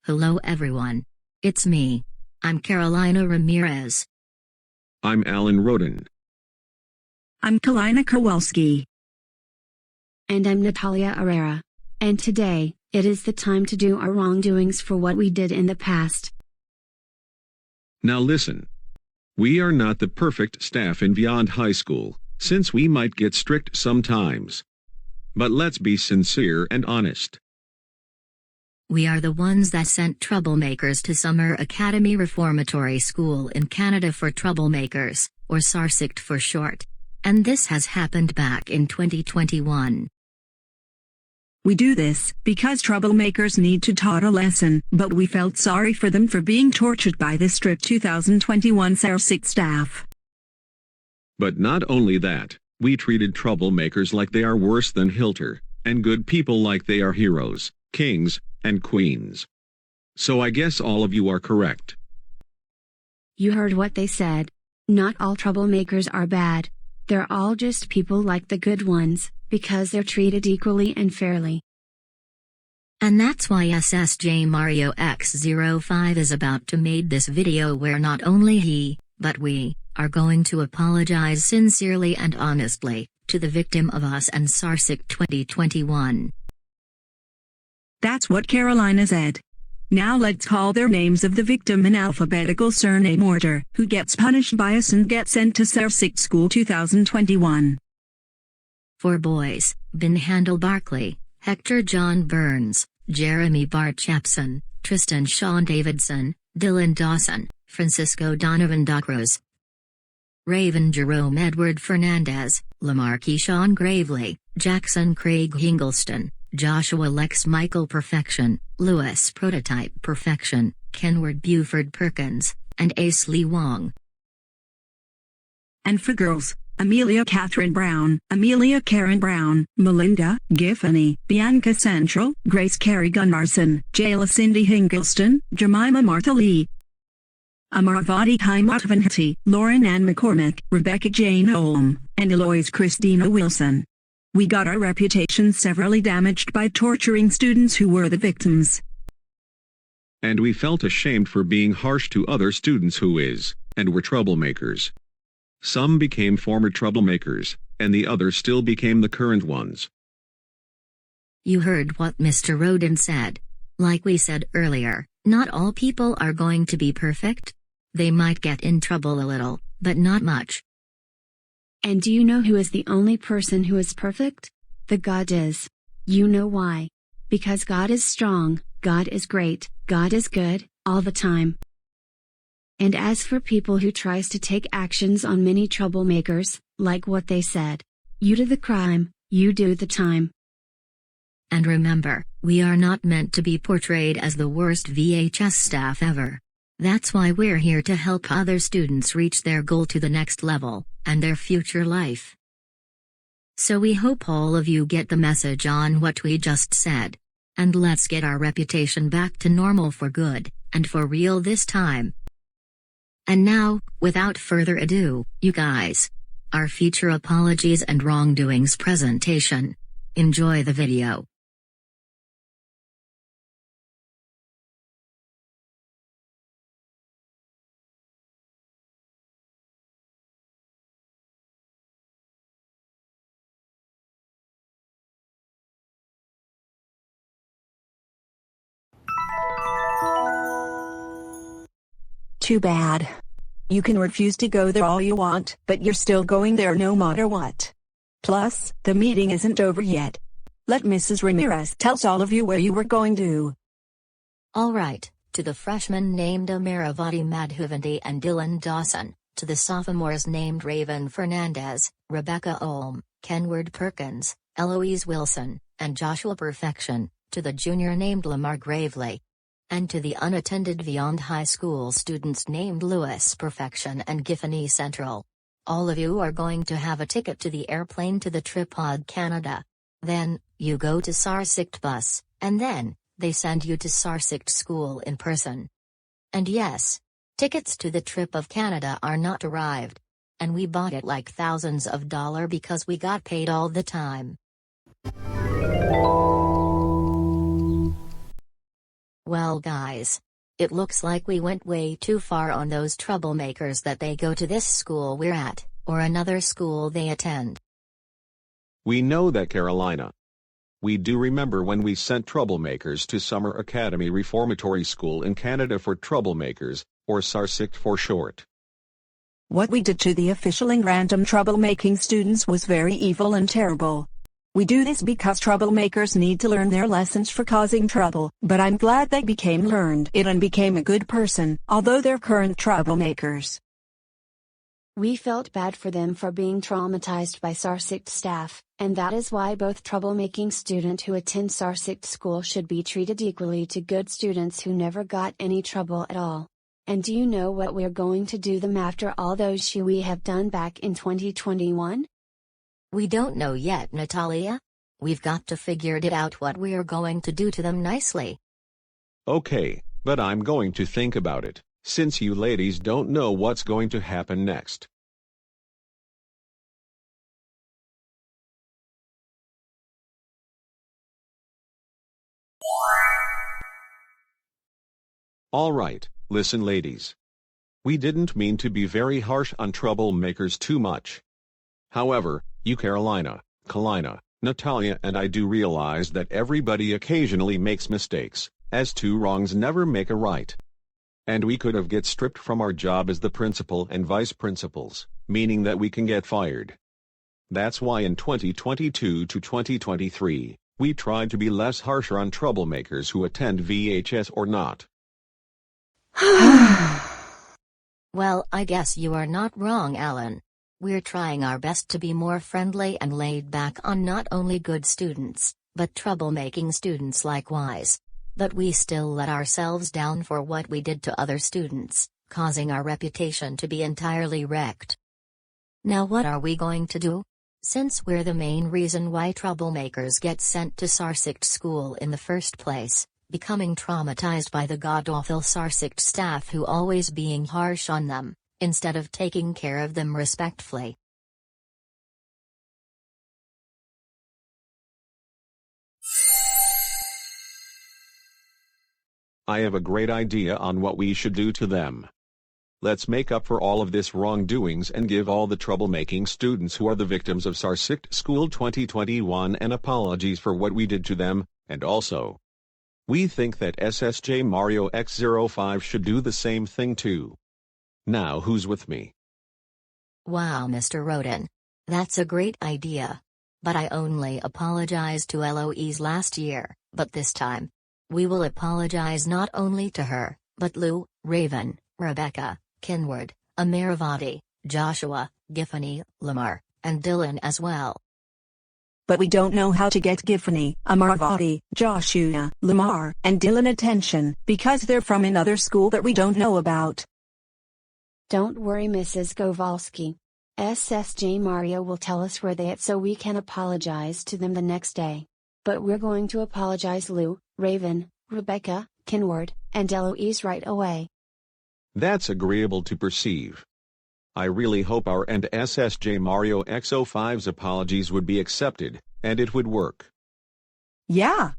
Hello everyone. It's me. I'm Carolina Ramirez. I'm Alan Roden. I'm Kalina Kowalski. And I'm Natalia Herrera. And today, it is the time to do our wrongdoings for what we did in the past. Now listen. We are not the perfect staff in Beyond High School, since we might get strict sometimes. But let's be sincere and honest. We are the ones that sent troublemakers to Summer Academy Reformatory School in Canada for troublemakers, or SARSICT for short. And this has happened back in 2021. We do this because troublemakers need to taught a lesson, but we felt sorry for them for being tortured by the strict 2021 SARSICT staff. But not only that, we treated troublemakers like they are worse than Hilter, and good people like they are heroes, kings, and queens. So I guess all of you are correct. You heard what they said. Not all troublemakers are bad. They're all just people like the good ones, because they're treated equally and fairly. And that's why SSJ Mario X05 is about to make this video where not only he, but we, are going to apologize sincerely and honestly, to the victim of us and SARSICT 2021. That's what Carolina said. Now let's call their names of the victim in alphabetical surname order, who gets punished by us and gets sent to SARSICT School 2021. For boys, Ben Handel Barkley, Hector John Burns, Jeremy Bart Chapson, Tristan Sean Davidson, Dylan Dawson, Francisco Donovan Docruz, Raven Jerome Edward Fernandez, Lamar Keyshawn Gravely, Jackson Craig Hingleston, Joshua Lex Michael Perfection, Lewis Prototype Perfection, Kenward Buford Perkins, and Ace Lee Wong. And for girls, Amelia Catherine Brown, Amelia Karen Brown, Melinda, Giffany, Bianca Central, Grace Carey Gunnarsson, Jayla Cindy Hingleston, Jemima Martha Lee, Amaravati Kaimatvanti, Lauren Ann McCormick, Rebecca Jane Olm, and Eloise Christina Wilson. We got our reputation severely damaged by torturing students who were the victims. And we felt ashamed for being harsh to other students who were troublemakers. Some became former troublemakers, and the others still became the current ones. You heard what Mr. Roden said. Like we said earlier, not all people are going to be perfect. They might get in trouble a little, but not much. And do you know who is the only person who is perfect? The God is. You know why? Because God is strong, God is great, God is good, all the time. And as for people who tries to take actions on many troublemakers, like what they said, you do the crime, you do the time. And remember, we are not meant to be portrayed as the worst VHS staff ever. That's why we're here to help other students reach their goal to the next level, and their future life. So we hope all of you get the message on what we just said. And let's get our reputation back to normal for good, and for real this time. And now, without further ado, you guys, our feature apologies and wrongdoings presentation. Enjoy the video. Too bad. You can refuse to go there all you want, but you're still going there no matter what. Plus, the meeting isn't over yet. Let Mrs. Ramirez tell all of you where you were going to. Alright, to the freshmen named Amaravati Madhuvanti and Dylan Dawson, to the sophomores named Raven Fernandez, Rebecca Olm, Kenward Perkins, Eloise Wilson, and Joshua Perfection, to the junior named Lamar Gravely. And to the unattended Beyond High School students named Lewis Perfection and Giffany Central. All of you are going to have a ticket to the airplane to the Tripod Canada. Then, you go to SARSICT bus, and then, they send you to SARSICT School in person. And yes, tickets to the trip of Canada are not arrived. And we bought it like thousands of dollars because we got paid all the time. Well guys, it looks like we went way too far on those troublemakers that they go to this school we're at, or another school they attend. We know that, Carolina. We do remember when we sent troublemakers to Summer Academy Reformatory School in Canada for troublemakers, or SARSICT for short. What we did to the official and random troublemaking students was very evil and terrible. We do this because troublemakers need to learn their lessons for causing trouble, but I'm glad they learned it and became a good person, although they're current troublemakers. We felt bad for them for being traumatized by SARSICT staff, and that is why both troublemaking students who attend SARSICT school should be treated equally to good students who never got any trouble at all. And do you know what we're going to do them after all those shit we have done back in 2021? We don't know yet, Natalia. We've got to figure it out what we're going to do to them nicely. Okay, but I'm going to think about it, since you ladies don't know what's going to happen next. All right, listen ladies. We didn't mean to be very harsh on troublemakers too much. However, you Carolina, Kalina, Natalia and I do realize that everybody occasionally makes mistakes, as two wrongs never make a right. And we could have get stripped from our job as the principal and vice principals, meaning that we can get fired. That's why in 2022 to 2023, we tried to be less harsher on troublemakers who attend VHS or not. Well, I guess you are not wrong, Alan. We're trying our best to be more friendly and laid back on not only good students, but troublemaking students likewise. But we still let ourselves down for what we did to other students, causing our reputation to be entirely wrecked. Now what are we going to do? Since we're the main reason why troublemakers get sent to SARSICT school in the first place, becoming traumatized by the god-awful SARSICT staff who always being harsh on them, instead of taking care of them respectfully. I have a great idea on what we should do to them. Let's make up for all of this wrongdoings and give all the troublemaking students who are the victims of SARSICT School 2021 an apologies for what we did to them, and also, we think that SSJ Mario X05 should do the same thing too. Now who's with me? Wow, Mr. Roden. That's a great idea. But I only apologized to Eloise last year, but this time, we will apologize not only to her, but Lou, Raven, Rebecca, Kenward, Amaravati, Joshua, Giffany, Lamar, and Dylan as well. But we don't know how to get Giffany, Amaravati, Joshua, Lamar, and Dylan attention, because they're from another school that we don't know about. Don't worry, Mrs. Kowalski. SSJ Mario will tell us where they at so we can apologize to them the next day. But we're going to apologize Lou, Raven, Rebecca, Kenward, and Eloise right away. That's agreeable to perceive. I really hope our and SSJ Mario X05's apologies would be accepted, and it would work. Yeah.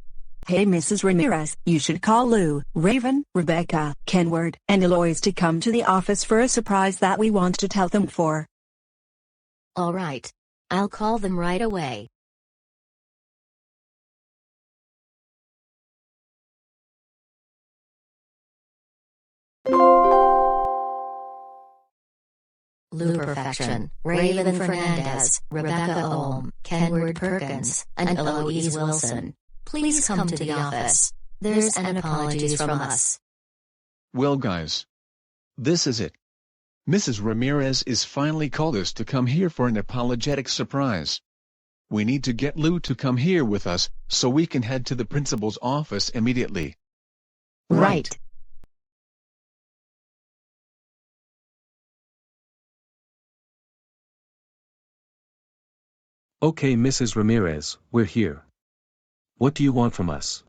Hey Mrs. Ramirez, you should call Lou, Raven, Rebecca, Kenward, and Eloise to come to the office for a surprise that we want to tell them for. Alright. I'll call them right away. Lou Perfection, Raven Fernandez, Rebecca Olm, Kenward Perkins, and Eloise Wilson. Please come to the office. There's an apology from us. Well guys. This is it. Mrs. Ramirez is finally called us to come here for an apologetic surprise. We need to get Lou to come here with us, so we can head to the principal's office immediately. Right. Okay, Mrs. Ramirez, we're here. What do you want from us?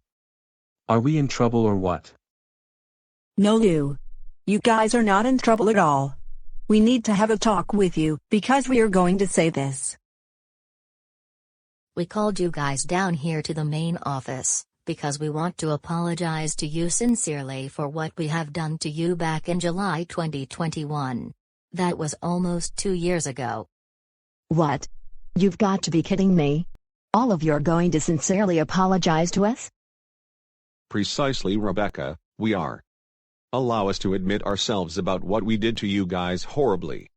Are we in trouble or what? No, Lou. You guys are not in trouble at all. We need to have a talk with you, because we are going to say this. We called you guys down here to the main office, because we want to apologize to you sincerely for what we have done to you back in July 2021. That was almost 2 years ago. What? You've got to be kidding me. All of you are going to sincerely apologize to us? Precisely, Rebecca, we are. Allow us to admit ourselves about what we did to you guys horribly.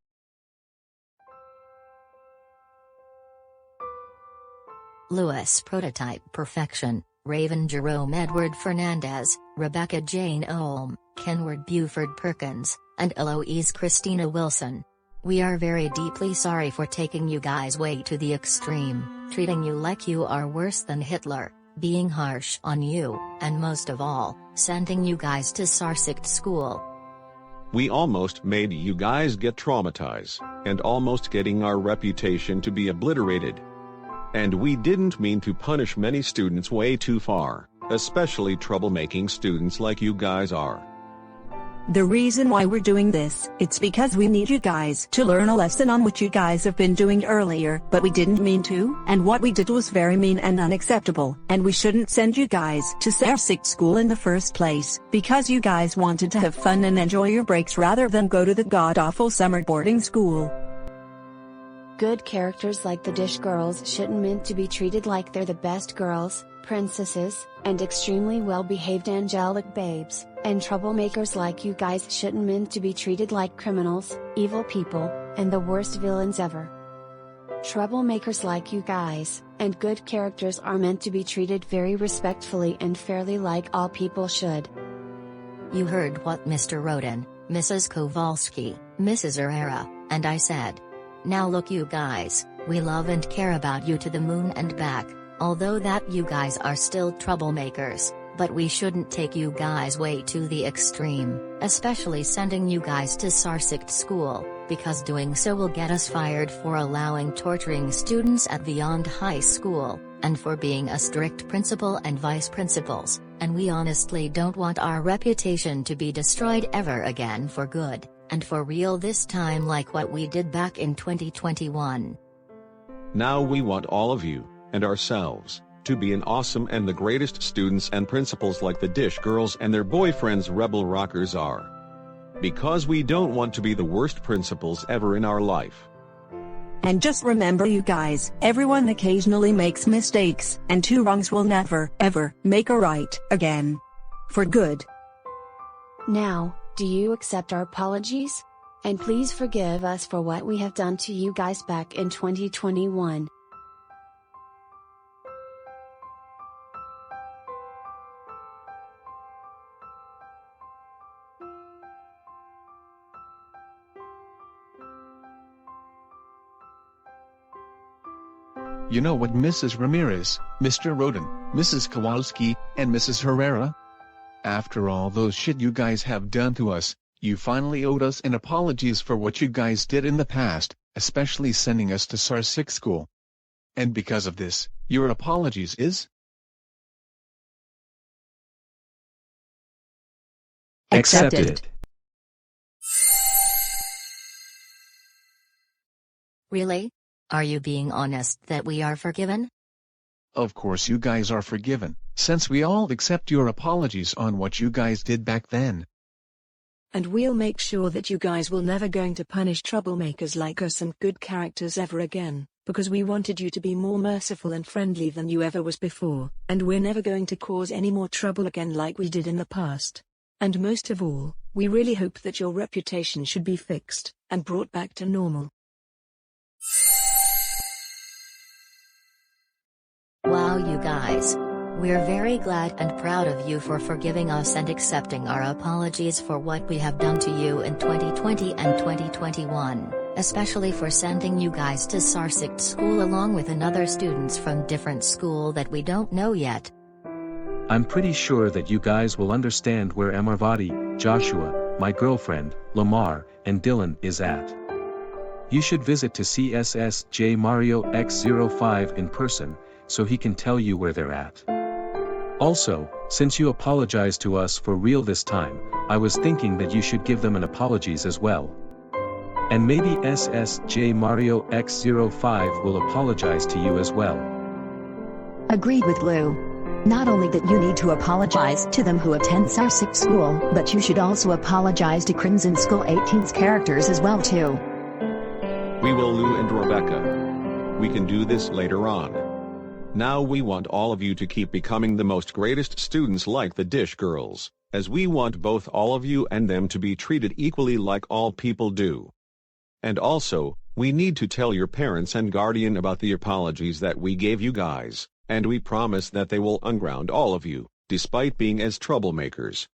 Louis Prototype Perfection, Raven Jerome Edward Fernandez, Rebecca Jane Olm, Kenward Buford Perkins, and Eloise Christina Wilson. We are very deeply sorry for taking you guys way to the extreme, treating you like you are worse than Hitler, being harsh on you, and most of all, sending you guys to SARSICT School. We almost made you guys get traumatized, and almost getting our reputation to be obliterated. And we didn't mean to punish many students way too far, especially troublemaking students like you guys are. The reason why we're doing this, it's because we need you guys to learn a lesson on what you guys have been doing earlier, but we didn't mean to, and what we did was very mean and unacceptable, and we shouldn't send you guys to SARSICT School in the first place, because you guys wanted to have fun and enjoy your breaks rather than go to the god-awful summer boarding school. Good characters like the Dish Girls shouldn't meant to be treated like they're the best girls, princesses, and extremely well-behaved angelic babes, and troublemakers like you guys shouldn't meant to be treated like criminals, evil people, and the worst villains ever. Troublemakers like you guys, and good characters are meant to be treated very respectfully and fairly like all people should. You heard what Mr. Roden, Mrs. Kowalski, Mrs. Herrera, and I said. Now look you guys, we love and care about you to the moon and back, although that you guys are still troublemakers, but we shouldn't take you guys way to the extreme, especially sending you guys to SARSICT School, because doing so will get us fired for allowing torturing students at Beyond High School, and for being a strict principal and vice principals, and we honestly don't want our reputation to be destroyed ever again for good. And for real this time like what we did back in 2021. Now we want all of you, and ourselves, to be an awesome and the greatest students and principals like the Dish Girls and their boyfriends Rebel Rockers are. Because we don't want to be the worst principals ever in our life. And just remember you guys, everyone occasionally makes mistakes, and 2 wrongs will never, ever, make a right, again. For good. Now, do you accept our apologies? And please forgive us for what we have done to you guys back in 2021. You know what, Mrs. Ramirez, Mr. Roden, Mrs. Kowalski, and Mrs. Herrera? After all those shit you guys have done to us, you finally owed us an apologies for what you guys did in the past, especially sending us to SARSICT School. And because of this, your apologies is? Accepted. Really? Are you being honest that we are forgiven? Of course you guys are forgiven, since we all accept your apologies on what you guys did back then. And we'll make sure that you guys will never going to punish troublemakers like us and good characters ever again, because we wanted you to be more merciful and friendly than you ever was before, and we're never going to cause any more trouble again like we did in the past. And most of all, we really hope that your reputation should be fixed, and brought back to normal. Wow you guys. We're very glad and proud of you for forgiving us and accepting our apologies for what we have done to you in 2020 and 2021, especially for sending you guys to SARSICT School along with another students from different school that we don't know yet. I'm pretty sure that you guys will understand where Amaravati, Joshua, my girlfriend, Lamar, and Dylan is at. You should visit to CSSJ Mario X05 in person, so he can tell you where they're at. Also, since you apologized to us for real this time, I was thinking that you should give them an apologies as well. And maybe SSJ Mario X05 will apologize to you as well. Agreed with Lou. Not only that you need to apologize to them who attend SARSICT School, but you should also apologize to Crimson School 18's characters as well too. We will, Lou and Rebecca. We can do this later on. Now we want all of you to keep becoming the most greatest students like the Dish Girls, as we want both all of you and them to be treated equally like all people do. And also, we need to tell your parents and guardian about the apologies that we gave you guys, and we promise that they will unground all of you, despite being as troublemakers.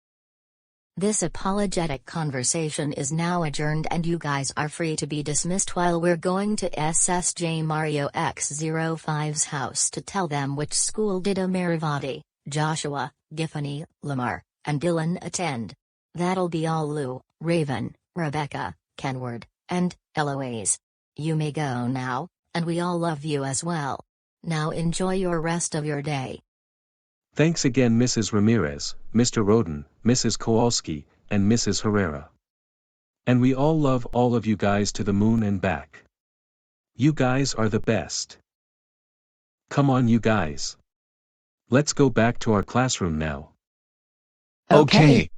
This apologetic conversation is now adjourned and you guys are free to be dismissed while we're going to SSJ Mario X05's house to tell them which school did Amaravati, Joshua, Giffany, Lamar, and Dylan attend. That'll be all Lou, Raven, Rebecca, Kenward, and Eloise. You may go now, and we all love you as well. Now enjoy your rest of your day. Thanks again Mrs. Ramirez, Mr. Roden, Mrs. Kowalski, and Mrs. Herrera. And we all love all of you guys to the moon and back. You guys are the best. Come on you guys. Let's go back to our classroom now. Okay.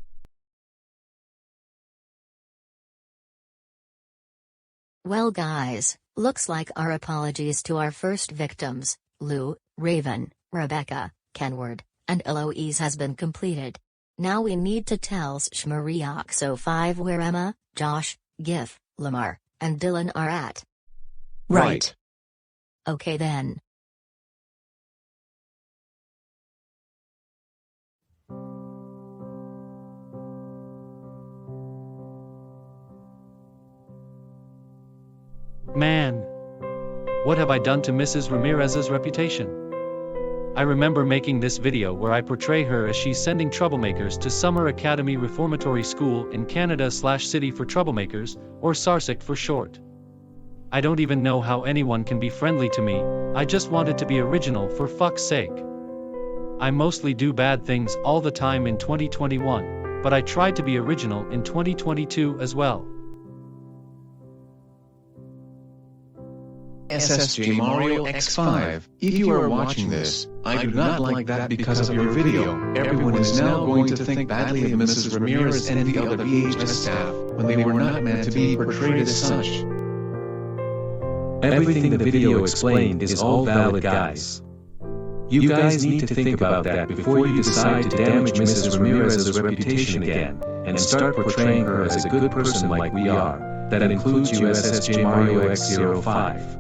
Well guys, looks like our apologies to our first victims, Lou, Raven, Rebecca, Kenward, and Eloise has been completed. Now we need to tell Shmariaxo5 where Emma, Josh, Gif, Lamar, and Dylan are at. Right. Okay then. Man. What have I done to Mrs. Ramirez's reputation? I remember making this video where I portray her as she's sending troublemakers to Summer Academy Reformatory School in Canada/City for Troublemakers, or SARSICT for short. I don't even know how anyone can be friendly to me, I just wanted to be original for fuck's sake. I mostly do bad things all the time in 2021, but I tried to be original in 2022 as well. SSJ Mario X5, if you are watching this, I do not like that because of your video. Everyone is now going to think badly of Mrs. Ramirez and the other VHS staff, when they were not meant to be portrayed as such. Everything the video explained is all valid guys. You guys need to think about that before you decide to damage Mrs. Ramirez's reputation again, and start portraying her as a good person like we are. That includes you SSJ Mario X05.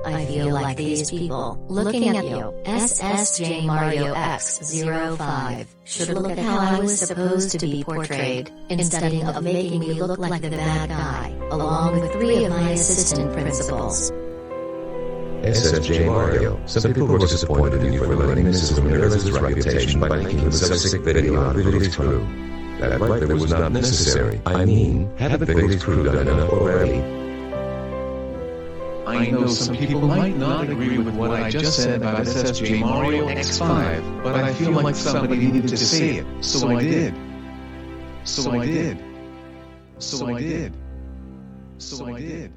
I feel like these people, looking at you, SSJ Mario X05, should look at how I was supposed to be portrayed, instead of making me look like the bad guy, along with 3 of my assistant principals. SSJ Mario, some people were disappointed in you for letting Mrs. Ramirez's reputation by making the SARSICT video not really true. That right there was not necessary. I mean, haven't Bailey's crew done enough already? I know some people might not agree with what I just said about SSJ Mario X5, but I feel like somebody needed to say it, so I did. So I did. So I did. So I did.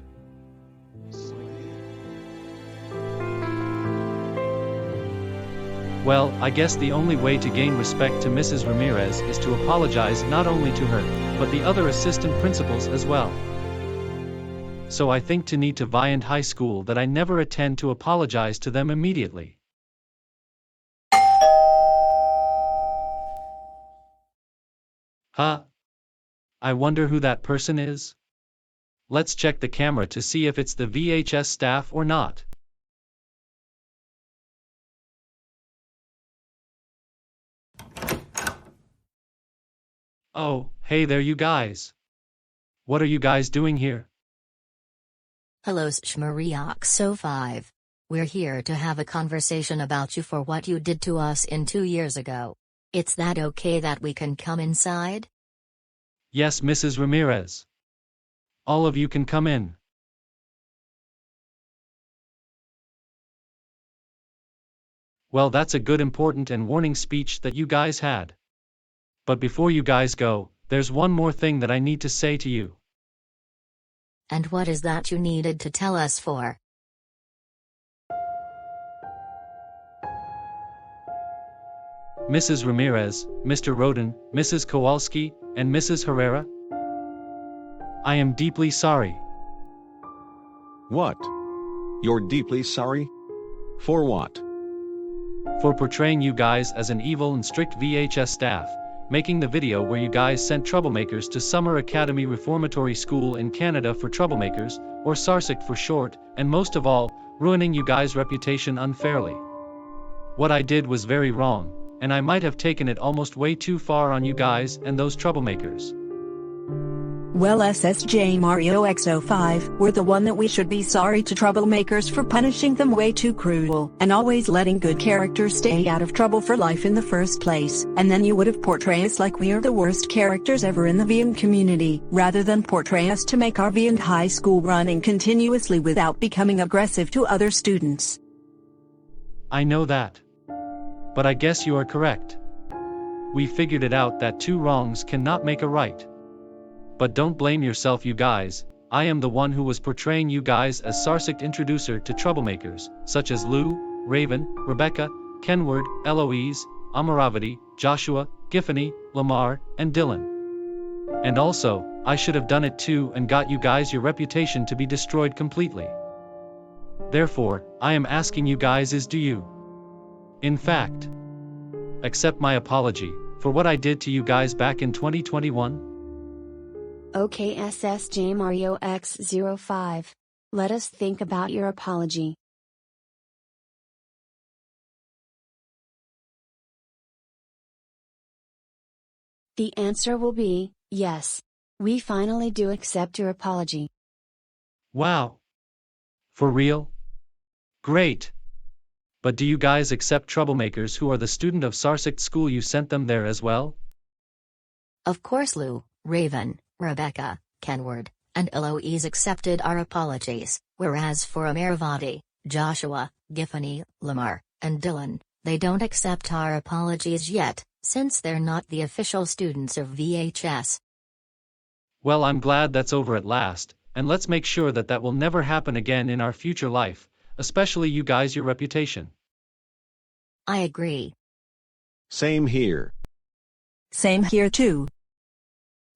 Well, I guess the only way to gain respect to Mrs. Ramirez is to apologize not only to her, but the other assistant principals as well. So I think to need to Viand High School that I never attend to apologize to them immediately. Huh? I wonder who that person is? Let's check the camera to see if it's the VHS staff or not. Oh, hey there you guys. What are you guys doing here? Hello Shmariaxo5. We're here to have a conversation about you for what you did to us 2 years ago. It's that okay that we can come inside? Yes, Mrs. Ramirez. All of you can come in. Well, that's a good important and warning speech that you guys had. But before you guys go, there's one more thing that I need to say to you. And what is that you needed to tell us for? Mrs. Ramirez, Mr. Roden, Mrs. Kowalski, and Mrs. Herrera? I am deeply sorry. What? You're deeply sorry? For what? For portraying you guys as an evil and strict VHS staff, making the video where you guys sent troublemakers to Summer Academy Reformatory School in Canada for troublemakers, or SARSICT for short, and most of all, ruining you guys' reputation unfairly. What I did was very wrong, and I might have taken it almost way too far on you guys and those troublemakers. Well, SSJ Mario X05, we're the one that we should be sorry to troublemakers for punishing them way too cruel, and always letting good characters stay out of trouble for life in the first place, and then you would have portrayed us like we are the worst characters ever in the VN community, rather than portray us to make our VN high school running continuously without becoming aggressive to other students. I know that. But I guess you are correct. We figured it out that two wrongs cannot make a right. But don't blame yourself, you guys. I am the one who was portraying you guys as SARSICT introducer to troublemakers, such as Lou, Raven, Rebecca, Kenward, Eloise, Amaravati, Joshua, Giffany, Lamar, and Dylan. And also, I should have done it too and got you guys your reputation to be destroyed completely. Therefore, I am asking you guys do you, in fact, accept my apology for what I did to you guys back in 2021? Okay, SSJ Mario X05. Let us think about your apology. The answer will be, yes. We finally do accept your apology. Wow. For real? Great. But do you guys accept troublemakers who are the student of SARSICT School? You sent them there as well? Of course, Lou, Raven, Rebecca, Kenward, and Eloise accepted our apologies, whereas for Amaravati, Joshua, Giffany, Lamar, and Dylan, they don't accept our apologies yet, since they're not the official students of VHS. Well, I'm glad that's over at last, and let's make sure that that will never happen again in our future life, especially you guys, your reputation. I agree. Same here. Same here too.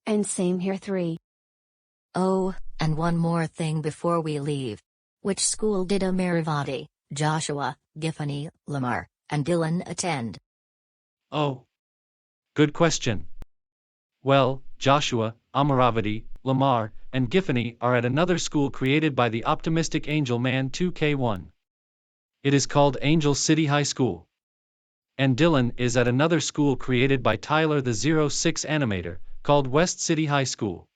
And same here 3. Oh, and one more thing before we leave. Which school did Amaravati, Joshua, Giffany, Lamar, and Dylan attend? Oh. Good question. Well, Joshua, Amaravati, Lamar, and Giffany are at another school created by the optimistic Angel Man 2K1. It is called Angel City High School. And Dylan is at another school created by Tyler the 06 animator, called West City High School.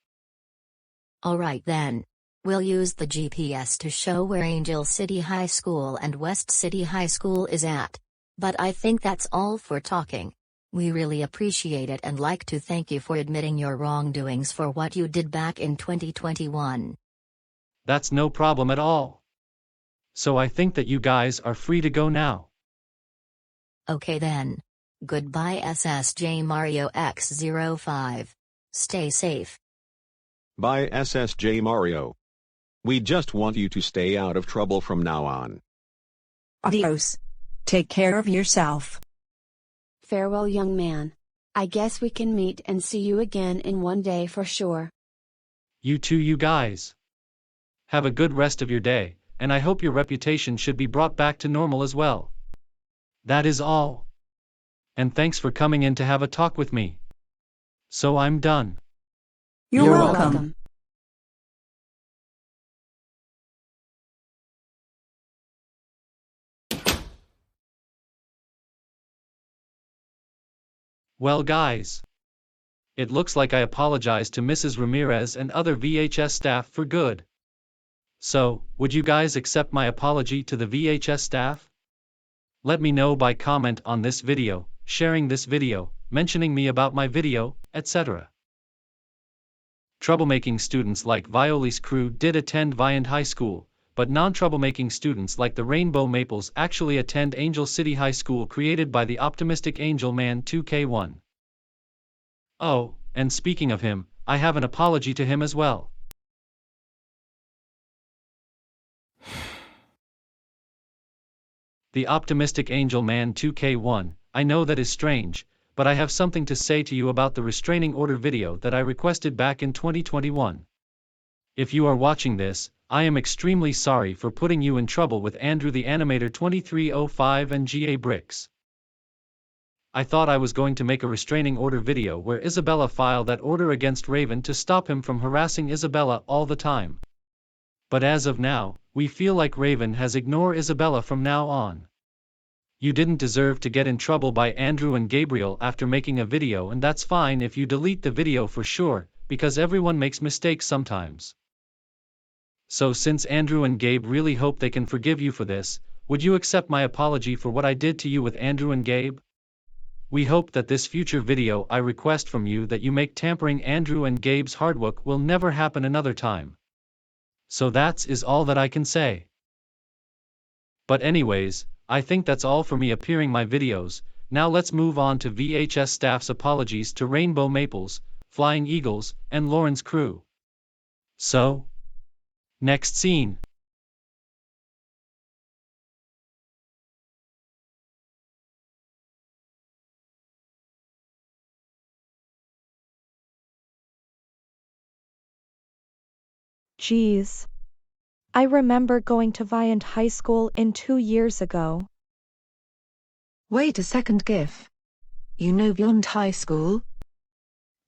Alright then. We'll use the GPS to show where Angel City High School and West City High School is at. But I think that's all for talking. We really appreciate it and like to thank you for admitting your wrongdoings for what you did back in 2021. That's no problem at all. So I think that you guys are free to go now. Okay then. Goodbye SSJ Mario X05. Stay safe. Bye SSJ Mario. We just want you to stay out of trouble from now on. Adios. Take care of yourself. Farewell, young man. I guess we can meet and see you again in one day for sure. You too, you guys. Have a good rest of your day, and I hope your reputation should be brought back to normal as well. That is all. And thanks for coming in to have a talk with me. So I'm done. You're welcome. Well, guys. It looks like I apologized to Mrs. Ramirez and other VHS staff for good. So, would you guys accept my apology to the VHS staff? Let me know by comment on this video, sharing this video, mentioning me about my video, etc. Troublemaking students like Viola's crew did attend Viand High School, but non-troublemaking students like the Rainbow Maples actually attend Angel City High School created by the optimistic Angel Man 2K1. Oh, and speaking of him, I have an apology to him as well. The optimistic Angel Man 2K1, I know that is strange, but I have something to say to you about the restraining order video that I requested back in 2021. If you are watching this, I am extremely sorry for putting you in trouble with Andrew the Animator 2305 and GA Bricks. I thought I was going to make a restraining order video where Isabella filed that order against Raven to stop him from harassing Isabella all the time. But as of now, we feel like Raven has ignored Isabella from now on. You didn't deserve to get in trouble by Andrew and Gabriel after making a video, and that's fine if you delete the video for sure, because everyone makes mistakes sometimes. So since Andrew and Gabe really hope they can forgive you for this, would you accept my apology for what I did to you with Andrew and Gabe? We hope that this future video I request from you that you make tampering Andrew and Gabe's hard work will never happen another time. So that is all that I can say. But anyways, I think that's all for me appearing my videos. Now let's move on to VHS Staff's apologies to Rainbow Maples, Flying Eagles, and Lauren's crew. So, next scene. Geez. I remember going to Viant High School 2 years ago. Wait a second, Giff. You know Viant High School?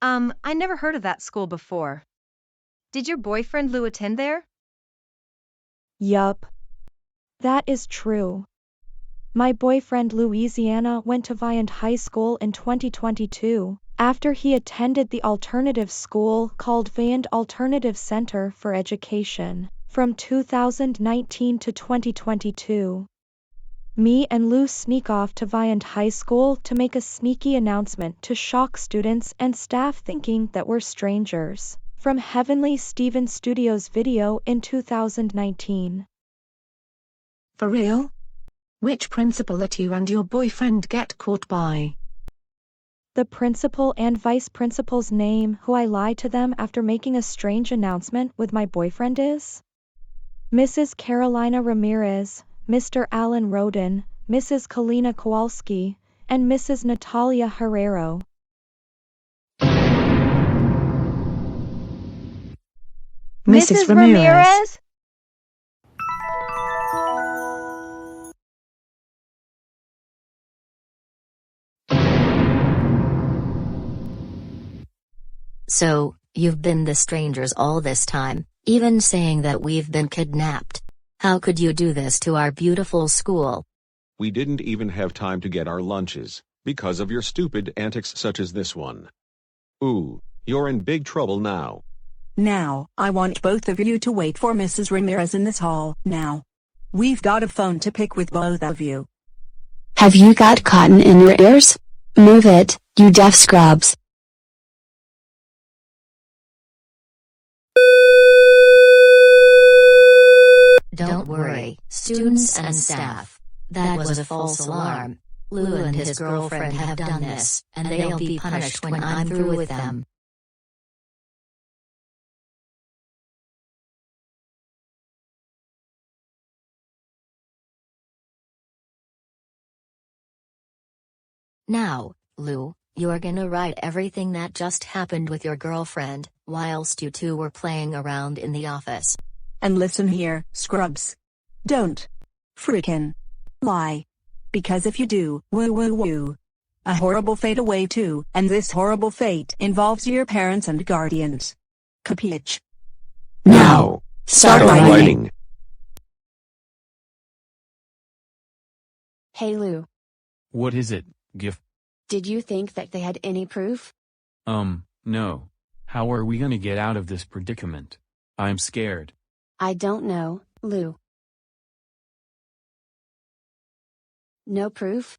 I never heard of that school before. Did your boyfriend Lou attend there? Yup. That is true. My boyfriend Louisiana went to Viant High School in 2022, after he attended the alternative school called Viant Alternative Center for Education, from 2019 to 2022. Me and Lou sneak off to Viant High School to make a sneaky announcement to shock students and staff thinking that we're strangers, from Heavenly Steven Studios video in 2019. For real? Which principal let you and your boyfriend get caught by? The principal and vice principal's name who I lied to them after making a strange announcement with my boyfriend is Mrs. Carolina Ramirez, Mr. Alan Roden, Mrs. Kalina Kowalski, and Mrs. Natalia Herrera. Mrs. Ramirez? So, you've been the strangers all this time, even saying that we've been kidnapped. How could you do this to our beautiful school? We didn't even have time to get our lunches, because of your stupid antics such as this one. Ooh, you're in big trouble now. Now, I want both of you to wait for Mrs. Ramirez in this hall, now. We've got a phone to pick with both of you. Have you got cotton in your ears? Move it, you deaf scrubs. Don't worry, students and staff. That was a false alarm. Lou and his girlfriend have done this, and they'll be punished when I'm through with them. Now, Lou, you're gonna write everything that just happened with your girlfriend, whilst you two were playing around in the office. And listen here, scrubs. Don't frickin' lie. Because if you do, woo woo woo. A horrible fate away too, and this horrible fate involves your parents and guardians. Capiche? Now, start writing. Hey Lou, What is it, Giff? did you think that they had any proof? No. How are we gonna get out of this predicament? I'm scared. I don't know, Lou. No proof?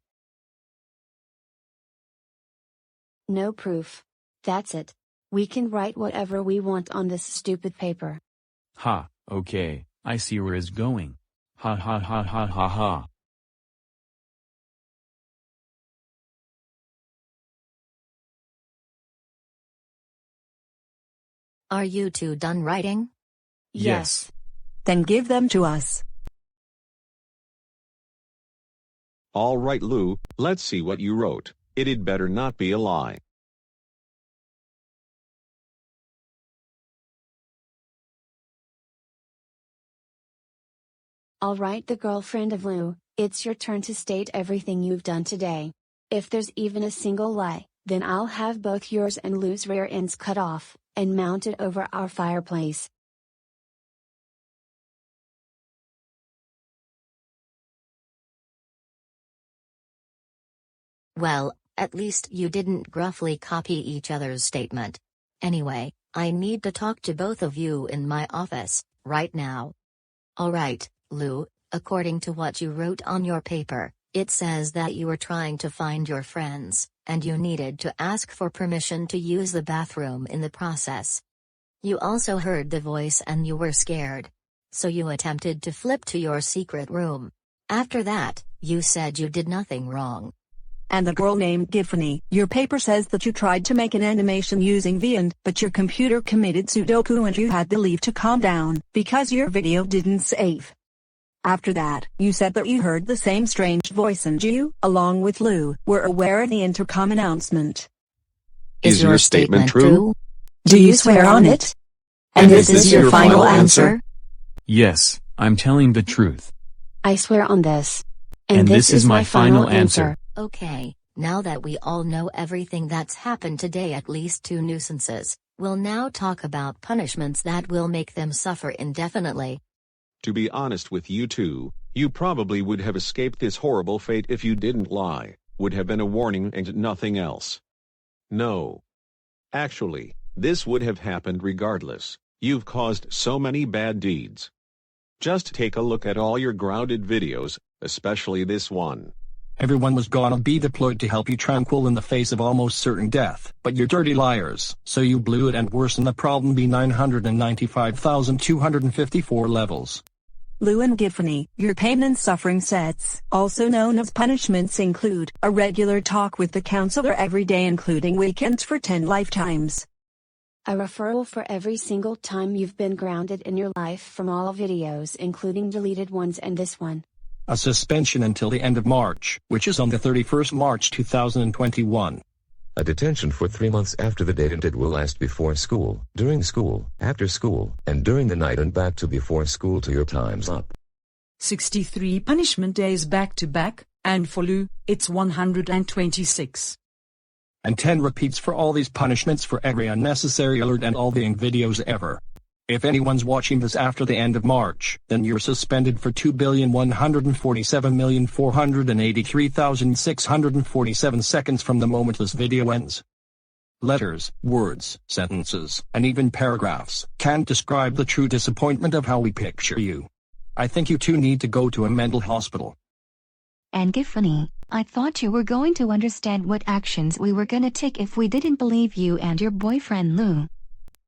No proof. That's it. We can write whatever we want on this stupid paper. Ha, okay, I see where it's going. Ha ha ha ha ha ha. Are you two done writing? Yes. Then give them to us. All right, Lou, let's see what you wrote. It'd better not be a lie. All right, the girlfriend of Lou, it's your turn to state everything you've done today. If there's even a single lie, then I'll have both yours and Lou's rear ends cut off, and mounted over our fireplace. Well, at least you didn't gruffly copy each other's statement. Anyway, I need to talk to both of you in my office, right now. Alright, Lou, according to what you wrote on your paper, it says that you were trying to find your friends, and you needed to ask for permission to use the bathroom in the process. You also heard the voice and you were scared. So you attempted to flip to your secret room. After that, you said you did nothing wrong. And the girl named Giffany, your paper says that you tried to make an animation using VHS, but your computer committed Sudoku and you had to leave to calm down, because your video didn't save. After that, you said that you heard the same strange voice and you, along with Lou, were aware of the intercom announcement. Is your statement true? Do you swear on it? And this is your final answer? Yes, I'm telling the truth. I swear on this. And this is my final answer. Okay, now that we all know everything that's happened today, at least 2 nuisances, we'll now talk about punishments that will make them suffer indefinitely. To be honest with you two, you probably would have escaped this horrible fate if you didn't lie, would have been a warning and nothing else. No. Actually, this would have happened regardless. You've caused so many bad deeds. Just take a look at all your grounded videos, especially this one. Everyone was gonna be deployed to help you tranquil in the face of almost certain death, but you're dirty liars, so you blew it and worsened the problem by 995,254 levels. Lou and Giffany, your pain and suffering sets, also known as punishments, include a regular talk with the counselor every day including weekends for 10 lifetimes. A referral for every single time you've been grounded in your life from all videos including deleted ones and this one. A suspension until the end of March, which is on the 31st March 2021. A detention for 3 months after the date, and it will last before school, during school, after school, and during the night and back to before school till your time's up. 63 punishment days back to back, and for Lou, it's 126. And 10 repeats for all these punishments for every unnecessary alert and all the videos ever. If anyone's watching this after the end of March, then you're suspended for 2,147,483,647 seconds from the moment this video ends. Letters, words, sentences, and even paragraphs can't describe the true disappointment of how we picture you. I think you two need to go to a mental hospital. And Giffany, I thought you were going to understand what actions we were gonna take if we didn't believe you and your boyfriend Lou.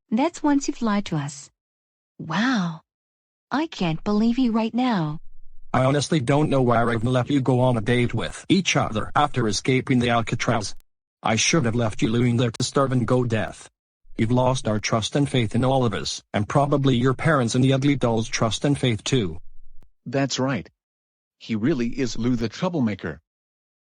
That's once you've lied to us. Wow. I can't believe you right now. I honestly don't know why I've let you go on a date with each other after escaping the Alcatraz. I should have left you living there to starve and go death. You've lost our trust and faith in all of us, and probably your parents and the ugly doll's trust and faith too. That's right. He really is Lou the troublemaker.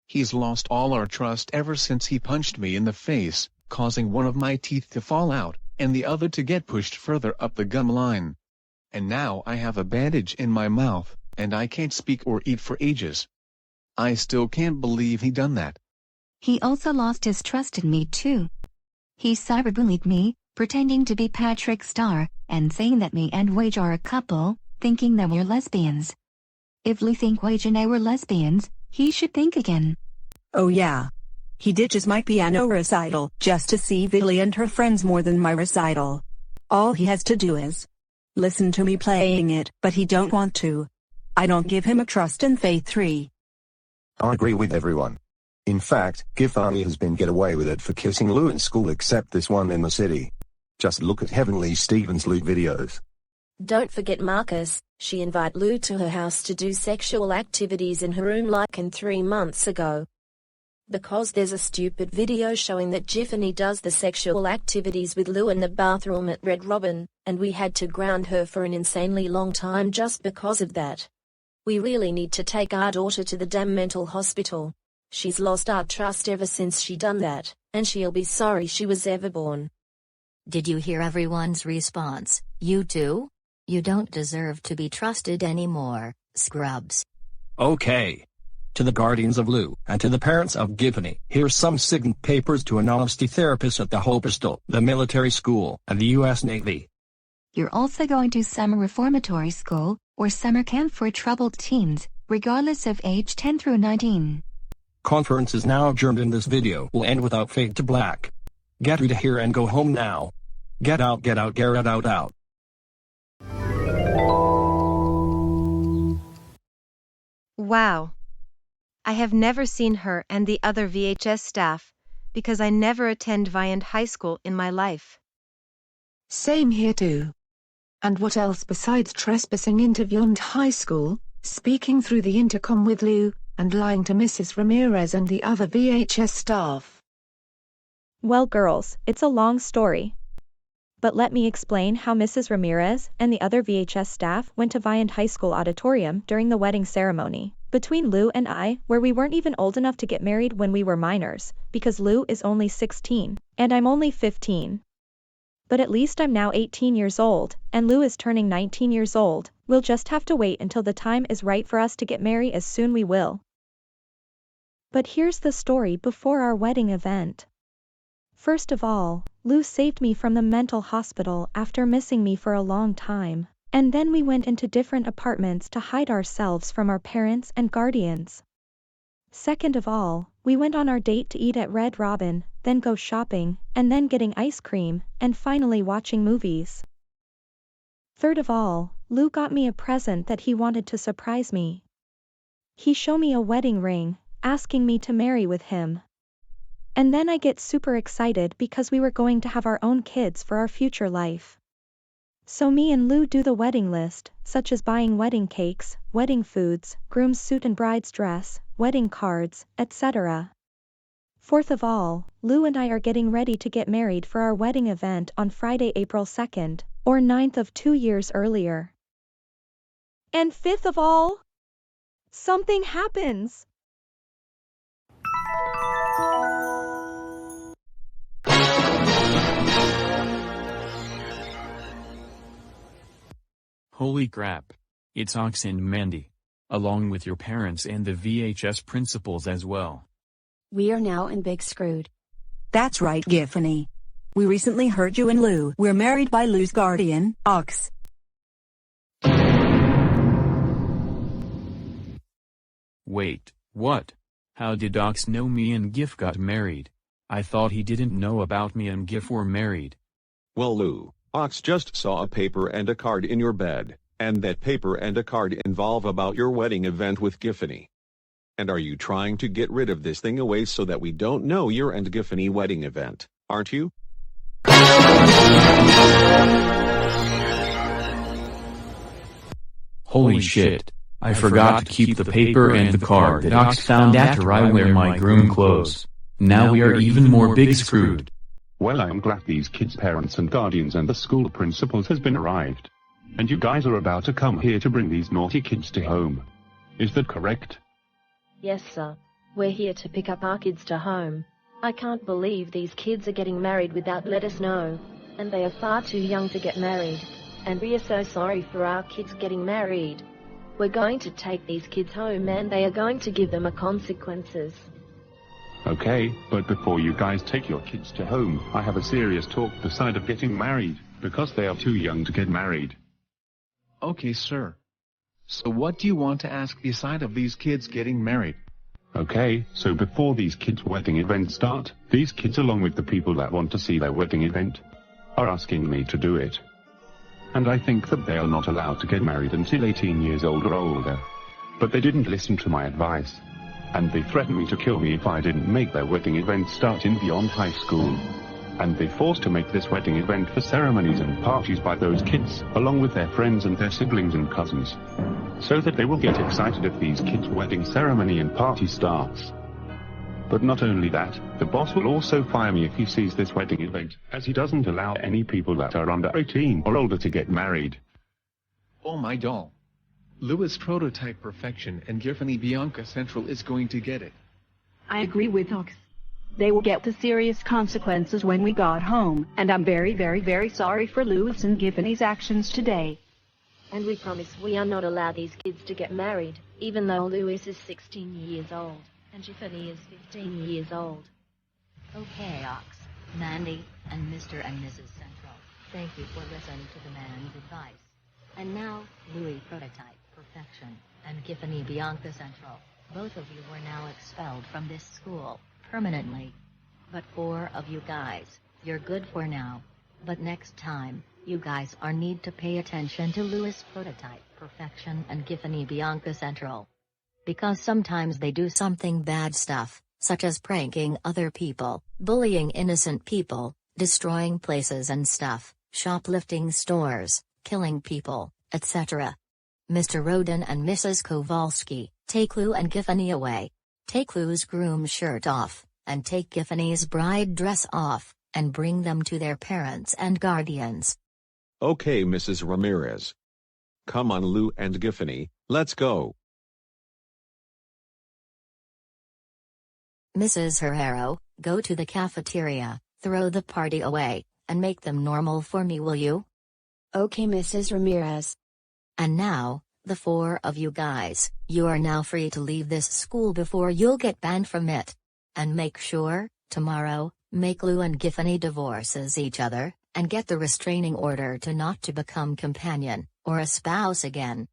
He's lost all our trust ever since he punched me in the face, causing one of my teeth to fall out, and the other to get pushed further up the gum line. And now I have a bandage in my mouth, and I can't speak or eat for ages. I still can't believe he done that. He also lost his trust in me too. He cyberbullied me, pretending to be Patrick Star, and saying that me and Wage are a couple, thinking that we're lesbians. If Lou think Wage and I were lesbians, he should think again. Oh yeah. He ditches my piano recital just to see Villy and her friends more than my recital. All he has to do is listen to me playing it, but he don't want to. I don't give him a trust and faith 3. I agree with everyone. In fact, Giffany has been get away with it for kissing Lou in school except this one in the city. Just look at Heavenly Stevens' Lou videos. Don't forget Marcus, she invited Lou to her house to do sexual activities in her room like in 3 months ago. Because there's a stupid video showing that Giffany does the sexual activities with Lou in the bathroom at Red Robin, and we had to ground her for an insanely long time just because of that. We really need to take our daughter to the damn mental hospital. She's lost our trust ever since she done that, and she'll be sorry she was ever born. Did you hear everyone's response? You too? You don't deserve to be trusted anymore, scrubs. Okay. To the guardians of Lou, and to the parents of Giffany, here's some signed papers to an honesty therapist at the Hope Pistol, the military school, and the U.S. Navy. You're also going to summer reformatory school, or summer camp for troubled teens, regardless of age 10 through 19. Conference is now adjourned and this video will end without fade to black. Get out of here and go home now. Get out, get out, get out. Wow. I have never seen her and the other VHS staff, because I never attend Viand High School in my life. Same here too. And what else besides trespassing into Viand High School, speaking through the intercom with Lou, and lying to Mrs. Ramirez and the other VHS staff? Well, girls, it's a long story. But let me explain how Mrs. Ramirez and the other VHS staff went to Viand High School auditorium during the wedding ceremony between Lou and I, where we weren't even old enough to get married when we were minors, because Lou is only 16, and I'm only 15. But at least I'm now 18 years old, and Lou is turning 19 years old. We'll just have to wait until the time is right for us to get married, as soon we will. But here's the story before our wedding event. First of all, Lou saved me from the mental hospital after missing me for a long time, and then we went into different apartments to hide ourselves from our parents and guardians. Second of all, we went on our date to eat at Red Robin, then go shopping, and then getting ice cream, and finally watching movies. Third of all, Lou got me a present that he wanted to surprise me. He showed me a wedding ring, asking me to marry with him. And then I get super excited because we were going to have our own kids for our future life. So me and Lou do the wedding list, such as buying wedding cakes, wedding foods, groom's suit and bride's dress, wedding cards, etc. Fourth of all, Lou and I are getting ready to get married for our wedding event on Friday, April 2nd, or 9th of 2 years earlier. And fifth of all, something happens. Holy crap. It's Ox and Mandy. Along with your parents and the VHS principals as well. We are now in big screwed. That's right, Giffany. We recently heard you and Lou were married by Lou's guardian, Ox. Wait, what? How did Ox know me and Giff got married? I thought he didn't know about me and Giff were married. Well, Lou, Ox just saw a paper and a card in your bed, and that paper and a card involve about your wedding event with Giffany. And are you trying to get rid of this thing away so that we don't know your and Giffany wedding event, aren't you? Holy shit. I forgot to keep the paper and the card that Ox found after I wear my groom clothes. Now we are even more big screwed. Well, I am glad these kids' parents and guardians and the school principals has been arrived. And you guys are about to come here to bring these naughty kids to home. Is that correct? Yes, sir. We're here to pick up our kids to home. I can't believe these kids are getting married without let us know. And they are far too young to get married. And we are so sorry for our kids getting married. We're going to take these kids home and they are going to give them a consequences. Okay, but before you guys take your kids to home, I have a serious talk beside of getting married, because they are too young to get married. Okay, sir. So what do you want to ask beside of these kids getting married? Okay, so before these kids' wedding event start, these kids along with the people that want to see their wedding event are asking me to do it. And I think that they are not allowed to get married until 18 years old or older. But they didn't listen to my advice. And they threatened me to kill me if I didn't make their wedding event start in Beyond High School. And they forced to make this wedding event for ceremonies and parties by those kids, along with their friends and their siblings and cousins. So that they will get excited if these kids' wedding ceremony and party starts. But not only that, the boss will also fire me if he sees this wedding event, as he doesn't allow any people that are under 18 or older to get married. Oh my doll. Louis prototype perfection and Giffany Bianca Central is going to get it. I agree with Ox. They will get the serious consequences when we got home, and I'm very, very, very sorry for Louis and Giffany's actions today. And we promise we are not allow these kids to get married, even though Louis is 16 years old, and Giffany is 15 years old. Okay, Ox, Mandy, and Mr. and Mrs. Central, thank you for listening to the man's advice. And now, Louis Prototype Perfection and Giffany Bianca Central, both of you were now expelled from this school, permanently. But 4 of you guys, you're good for now. But next time, you guys are need to pay attention to Louis Prototype Perfection and Giffany Bianca Central. Because sometimes they do something bad stuff, such as pranking other people, bullying innocent people, destroying places and stuff, shoplifting stores, killing people, etc. Mr. Roden and Mrs. Kowalski, take Lou and Giffany away. Take Lou's groom shirt off, and take Giffany's bride dress off, and bring them to their parents and guardians. Okay, Mrs. Ramirez. Come on, Lou and Giffany, let's go. Mrs. Herrera, go to the cafeteria, throw the party away, and make them normal for me, will you? Okay, Mrs. Ramirez. And now, the 4 of you guys, you are now free to leave this school before you'll get banned from it. And make sure, tomorrow, make Lou and Giffany divorces each other, and get the restraining order to not to become companion, or a spouse again.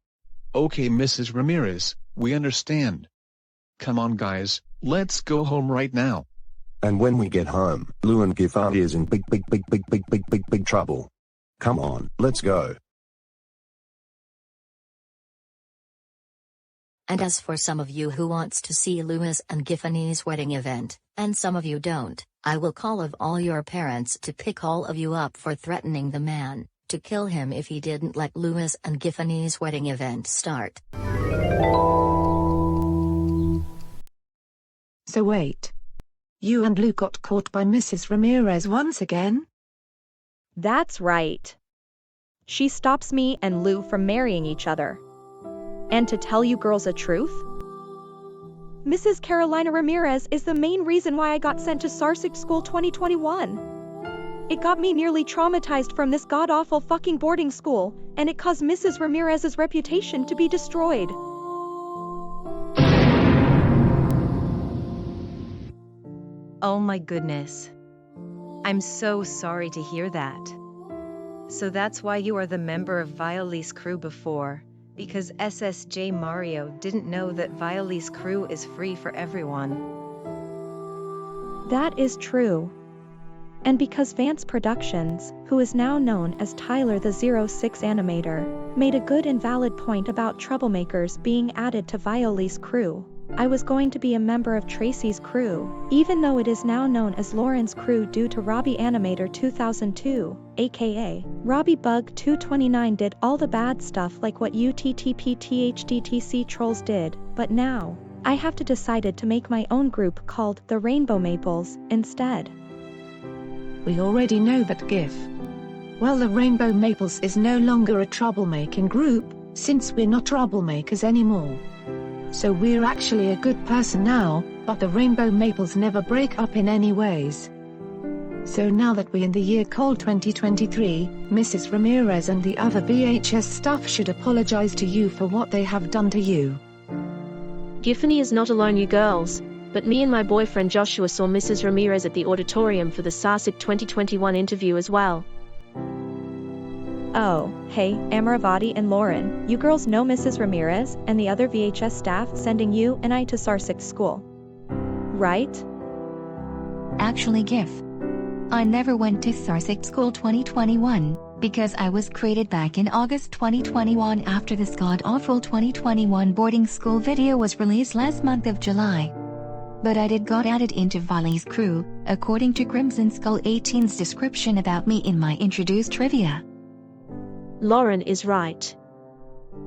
Okay, Mrs. Ramirez, we understand. Come on guys, let's go home right now. And when we get home, Lou and Giffany is in big trouble. Come on, let's go. And as for some of you who wants to see Louis and Giffany's wedding event, and some of you don't, I will call of all your parents to pick all of you up for threatening the man, to kill him if he didn't let Louis and Giffany's wedding event start. So wait. You and Lou got caught by Mrs. Ramirez once again? That's right. She stops me and Lou from marrying each other. And to tell you girls a truth, Mrs. Carolina Ramirez is the main reason why I got sent to SARSICT School 2021. It got me nearly traumatized from this god-awful fucking boarding school, and it caused Mrs. Ramirez's reputation to be destroyed. Oh my goodness. I'm so sorry to hear that. So that's why you are the member of Violi's crew before, because SSJ Mario didn't know that Violi's crew is free for everyone. That is true. And because Vance Productions, who is now known as Tyler the 06 animator, made a good and valid point about troublemakers being added to Violi's crew, I was going to be a member of Tracy's crew, even though it is now known as Lauren's crew due to Robbie Animator 2002, aka Robbie Bug 229 did all the bad stuff like what UTTPTHDTC trolls did, but now, I have to decided to make my own group called the Rainbow Maples instead. We already know that GIF. Well, the Rainbow Maples is no longer a troublemaking group, since we're not troublemakers anymore. So we're actually a good person now, but the Rainbow Maples never break up in any ways. So now that we're in the year cold 2023, Mrs. Ramirez and the other VHS staff should apologize to you for what they have done to you. Giffany is not alone, you girls, but me and my boyfriend Joshua saw Mrs. Ramirez at the auditorium for the SARSICT 2021 interview as well. Oh, hey, Amaravati and Lauren, you girls know Mrs. Ramirez and the other VHS staff sending you and I to SARSICT School, right? Actually, GIF. I never went to SARSICT School 2021, because I was created back in August 2021 after this god-awful 2021 boarding school video was released last month of July. But I did got added into Violi's crew, according to Crimson Skull 18's description about me in my introduced trivia. Lauren is right.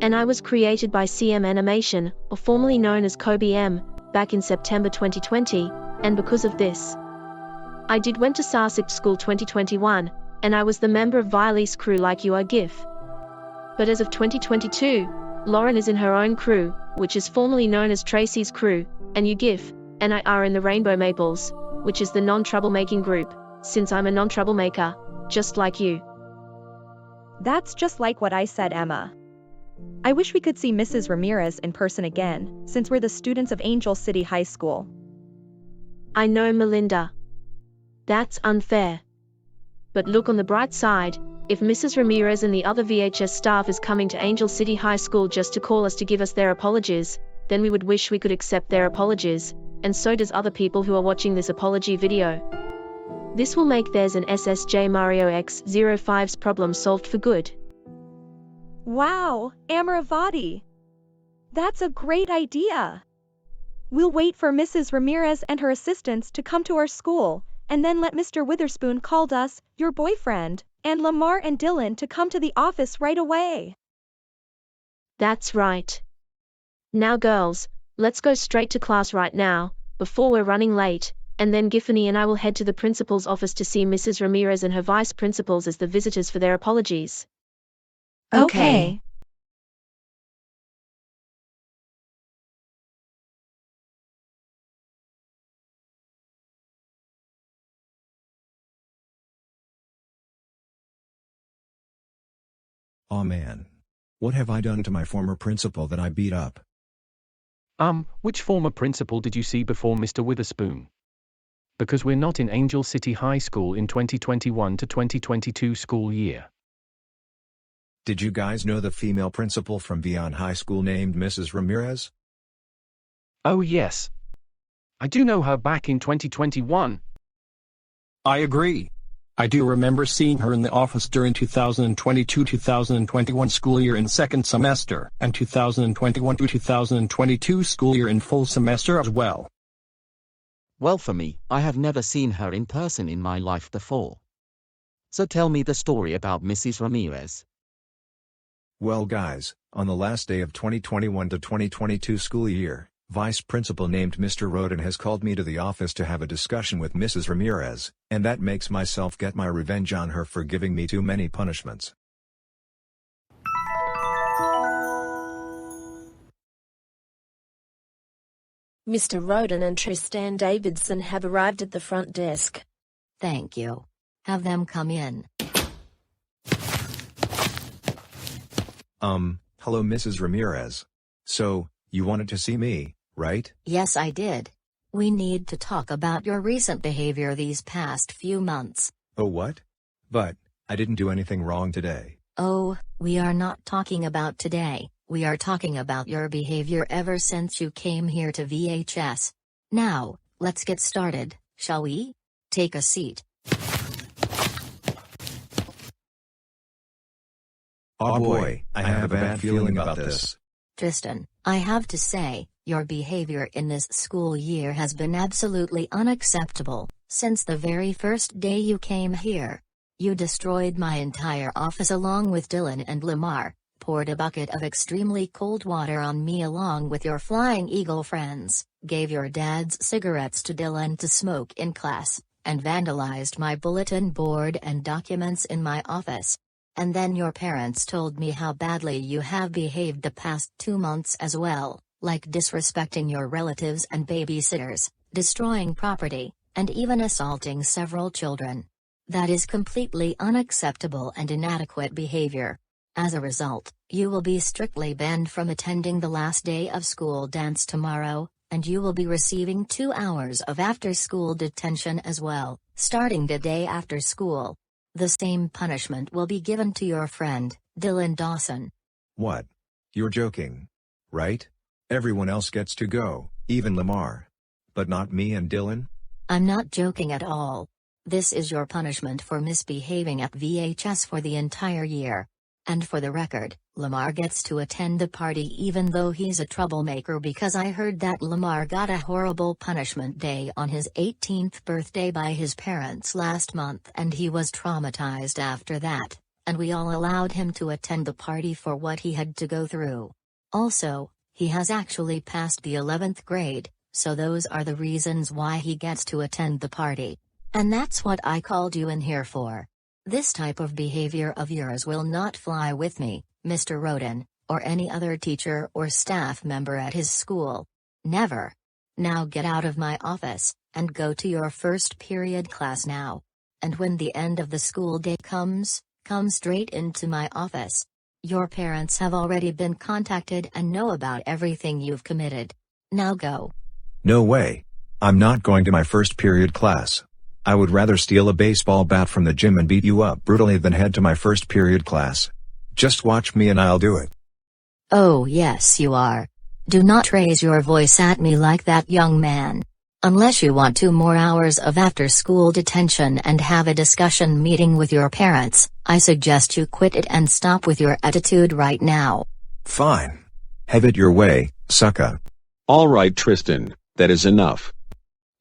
And I was created by CM Animation, or formerly known as Kobe M, back in September 2020, and because of this, I went to SARSICT School 2021, and I was the member of Violi's crew like you are, GIF. But as of 2022, Lauren is in her own crew, which is formerly known as Tracy's crew, and you Giff and I are in the Rainbow Maples, which is the non-troublemaking group, since I'm a non-troublemaker, just like you. That's just like what I said, Emma. I wish we could see Mrs. Ramirez in person again, since we're the students of Angel City High School. I know, Melinda. That's unfair. But look on the bright side, if Mrs. Ramirez and the other VHS staff is coming to Angel City High School just to call us to give us their apologies, then we would wish we could accept their apologies, and so does other people who are watching this apology video. This will make theirs and SSJ Mario X05's problem solved for good. Wow, Amaravati! That's a great idea! We'll wait for Mrs. Ramirez and her assistants to come to our school, and then let Mr. Witherspoon call us, your boyfriend, and Lamar and Dylan to come to the office right away. That's right. Now girls, let's go straight to class right now, before we're running late, and then Giffany and I will head to the principal's office to see Mrs. Ramirez and her vice principals as the visitors for their apologies. Okay. Aw man. What have I done to my former principal that I beat up? Which former principal did you see before Mr. Witherspoon? Because we're not in Angel City High School in 2021 to 2022 school year. Did you guys know the female principal from Vion High School named Mrs. Ramirez? Oh yes. I do know her back in 2021. I agree. I do remember seeing her in the office during 2022-2021 school year in second semester, and 2021-2022 school year in full semester as well. Well, for me, I have never seen her in person in my life before. So tell me the story about Mrs. Ramirez. Well guys, on the last day of 2021 to 2022 school year, Vice Principal named Mr. Roden has called me to the office to have a discussion with Mrs. Ramirez, and that makes myself get my revenge on her for giving me too many punishments. Mr. Roden and Tristan Davidson have arrived at the front desk. Thank you. Have them come in. Hello Mrs. Ramirez. So, you wanted to see me, right? Yes, I did. We need to talk about your recent behavior these past few months. Oh what? But, I didn't do anything wrong today. Oh, we are not talking about today, we are talking about your behavior ever since you came here to VHS. Now, let's get started, shall we? Take a seat. Oh boy, I have a bad feeling about this. Tristan, I have to say, your behavior in this school year has been absolutely unacceptable, since the very first day you came here. You destroyed my entire office along with Dylan and Lamar, poured a bucket of extremely cold water on me along with your Flying Eagle friends, gave your dad's cigarettes to Dylan to smoke in class, and vandalized my bulletin board and documents in my office. And then your parents told me how badly you have behaved the past 2 months as well, like disrespecting your relatives and babysitters, destroying property, and even assaulting several children. That is completely unacceptable and inadequate behavior. As a result, you will be strictly banned from attending the last day of school dance tomorrow, and you will be receiving 2 hours of after-school detention as well, starting the day after school. The same punishment will be given to your friend, Dylan Dawson. What? You're joking. Right? Everyone else gets to go, even Lamar. But not me and Dylan? I'm not joking at all. This is your punishment for misbehaving at VHS for the entire year. And for the record, Lamar gets to attend the party even though he's a troublemaker, because I heard that Lamar got a horrible punishment day on his 18th birthday by his parents last month and he was traumatized after that, and we all allowed him to attend the party for what he had to go through. Also, he has actually passed the 11th grade, so those are the reasons why he gets to attend the party. And that's what I called you in here for. This type of behavior of yours will not fly with me, Mr. Roden, or any other teacher or staff member at his school. Never. Now get out of my office, and go to your first period class now. And when the end of the school day comes, come straight into my office. Your parents have already been contacted and know about everything you've committed. Now go. No way. I'm not going to my first period class. I would rather steal a baseball bat from the gym and beat you up brutally than head to my first period class. Just watch me and I'll do it. Oh yes you are. Do not raise your voice at me like that, young man. Unless you want 2 more hours of after-school detention and have a discussion meeting with your parents, I suggest you quit it and stop with your attitude right now. Fine. Have it your way, sucker. All right, Tristan, that is enough.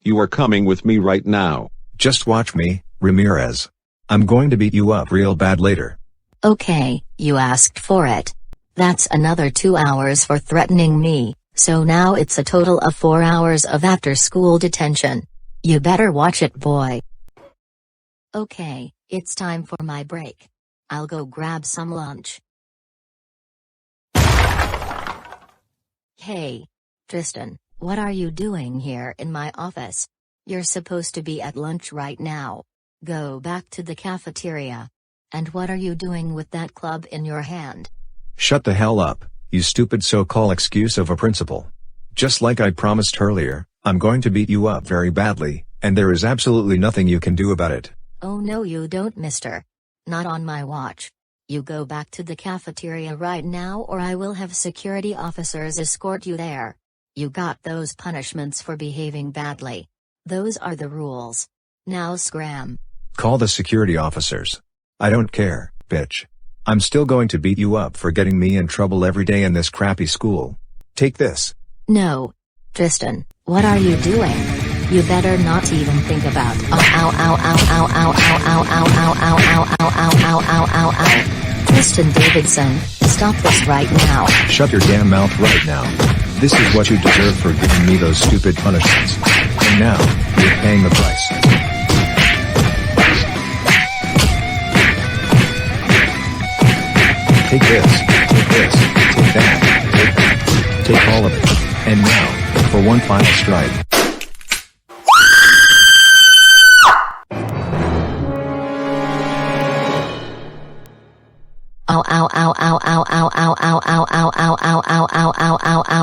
You are coming with me right now. Just watch me, Ramirez. I'm going to beat you up real bad later. Okay, you asked for it. That's another 2 hours for threatening me, so now it's a total of 4 hours of after-school detention. You better watch it, boy. Okay, it's time for my break. I'll go grab some lunch. Hey, Tristan, what are you doing here in my office? You're supposed to be at lunch right now. Go back to the cafeteria. And what are you doing with that club in your hand? Shut the hell up, you stupid so-called excuse of a principal. Just like I promised earlier, I'm going to beat you up very badly, and there is absolutely nothing you can do about it. Oh no you don't, mister. Not on my watch. You go back to the cafeteria right now or I will have security officers escort you there. You got those punishments for behaving badly. Those are the rules. Now scram. Call the security officers. I don't care, bitch. I'm still going to beat you up for getting me in trouble every day in this crappy school. Take this. No. Tristan, what are you doing? You better not even think about Tristan Davidson, stop this right now. Shut your damn mouth right now. This is what you deserve for giving me those stupid punishments. And now, you're paying the price. Take this, take that, take all of it. And now, for one final strike.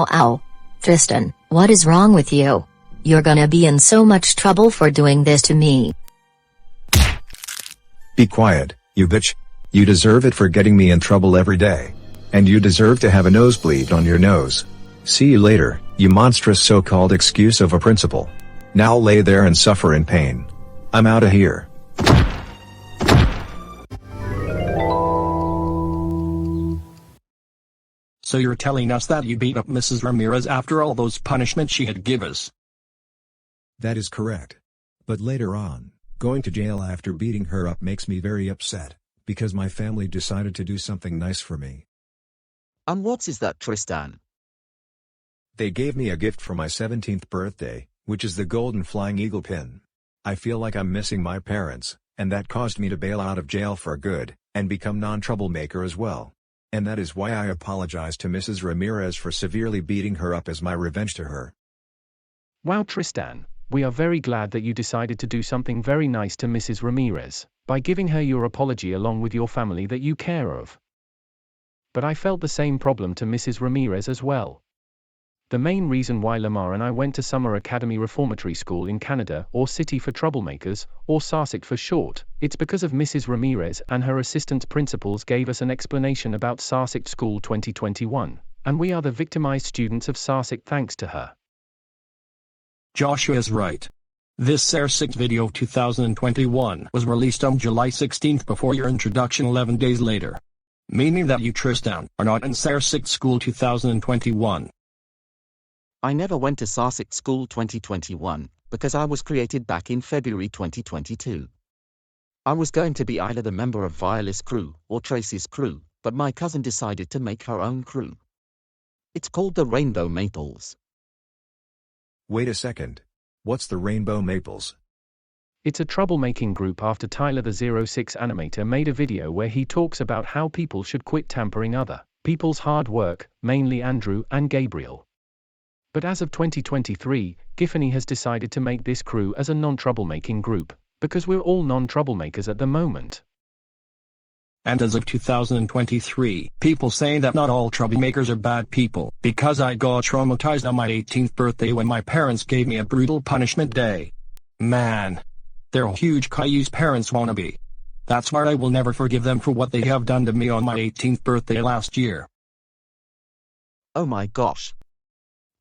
Ow. Tristan, what is wrong with you? You're gonna be in so much trouble for doing this to me. Be quiet, you bitch. You deserve it for getting me in trouble every day. And you deserve to have a nosebleed on your nose. See you later, you monstrous so-called excuse of a principal. Now lay there and suffer in pain. I'm outta here. So you're telling us that you beat up Mrs. Ramirez after all those punishments she had give us? That is correct. But later on, going to jail after beating her up makes me very upset, because my family decided to do something nice for me. And what is that, Tristan? They gave me a gift for my 17th birthday, which is the golden flying eagle pin. I feel like I'm missing my parents, and that caused me to bail out of jail for good, and become non-troublemaker as well. And that is why I apologize to Mrs. Ramirez for severely beating her up as my revenge to her. Wow, Tristan, we are very glad that you decided to do something very nice to Mrs. Ramirez, by giving her your apology along with your family that you care of. But I felt the same problem to Mrs. Ramirez as well. The main reason why Lamar and I went to Summer Academy Reformatory School in Canada, or City for Troublemakers, or SARSICT for short, it's because of Mrs. Ramirez and her assistant principals gave us an explanation about SARSICT School 2021, and we are the victimized students of SARSICT thanks to her. Joshua is right. This SARSICT video 2021 was released on July 16th before your introduction 11 days later. Meaning that you, Tristan, are not in SARSICT School 2021. I never went to SARSICT School 2021, because I was created back in February 2022. I was going to be either the member of Violet's crew, or Tracy's crew, but my cousin decided to make her own crew. It's called the Rainbow Maples. Wait a second. What's the Rainbow Maples? It's a troublemaking group after Tyler the 06 animator made a video where he talks about how people should quit tampering other people's hard work, mainly Andrew and Gabriel. But as of 2023, Giffany has decided to make this crew as a non-troublemaking group, because we're all non-troublemakers at the moment. And as of 2023, people say that not all troublemakers are bad people, because I got traumatized on my 18th birthday when my parents gave me a brutal punishment day. Man. They're huge Caillou's parents wanna be. That's why I will never forgive them for what they have done to me on my 18th birthday last year. Oh my gosh.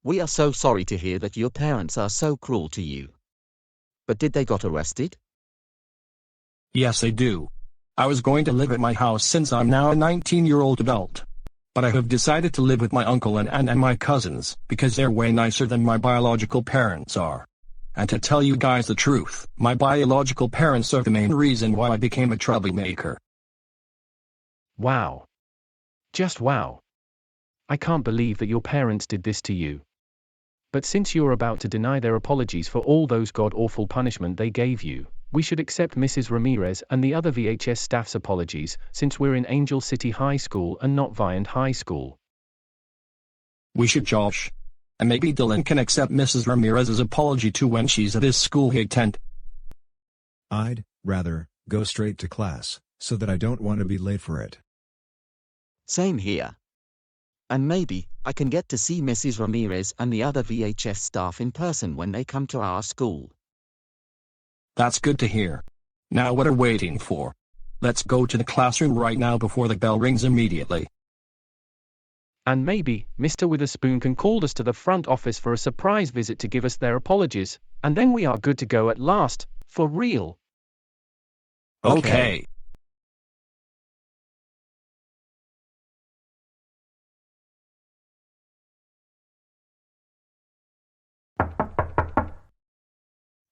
We are so sorry to hear that your parents are so cruel to you. But did they got arrested? Yes, they do. I was going to live at my house since I'm now a 19-year-old adult. But I have decided to live with my uncle and aunt and my cousins, because they're way nicer than my biological parents are. And to tell you guys the truth, my biological parents are the main reason why I became a troublemaker. Wow. Just wow. I can't believe that your parents did this to you. But since you're about to deny their apologies for all those god-awful punishment they gave you, we should accept Mrs. Ramirez and the other VHS staff's apologies, since we're in Angel City High School and not Viand High School. We should, Josh. And maybe Dylan can accept Mrs. Ramirez's apology too when she's at this school he attend. I'd rather go straight to class, so that I don't want to be late for it. Same here. And maybe I can get to see Mrs. Ramirez and the other VHS staff in person when they come to our school. That's good to hear. Now what are we waiting for? Let's go to the classroom right now before the bell rings immediately. And maybe Mr. Witherspoon can call us to the front office for a surprise visit to give us their apologies, and then we are good to go at last, for real. Okay.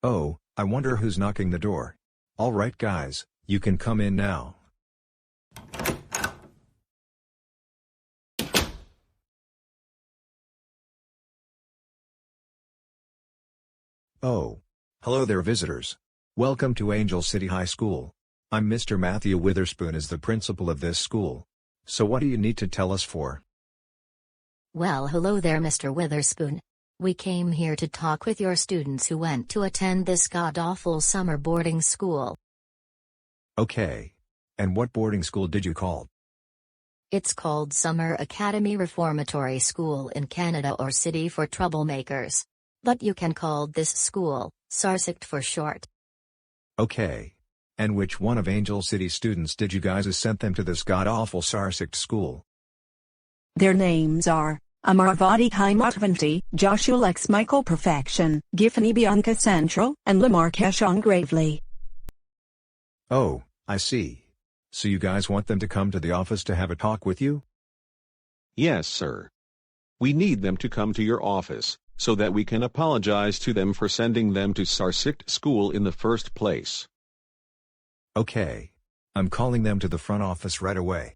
Oh, I wonder who's knocking the door. All right guys, you can come in now. Oh. Hello there visitors. Welcome to Angel City High School. I'm Mr. Matthew Witherspoon as the principal of this school. So what do you need to tell us for? Well, hello there, Mr. Witherspoon. We came here to talk with your students who went to attend this god-awful summer boarding school. Okay. And what boarding school did you call? It's called Summer Academy Reformatory School in Canada, or City for Troublemakers. But you can call this school SARSICT for short. Okay. And which one of Angel City students did you guys sent them to this god-awful SARSICT school? Their names are Amaravati Amaravati, Joshua Lex Michael Perfection, Giffany Bianca Central, and Lamar Keshon Gravely. Oh, I see. So you guys want them to come to the office to have a talk with you? Yes, sir. We need them to come to your office, so that we can apologize to them for sending them to SARSICT School in the first place. Okay. I'm calling them to the front office right away.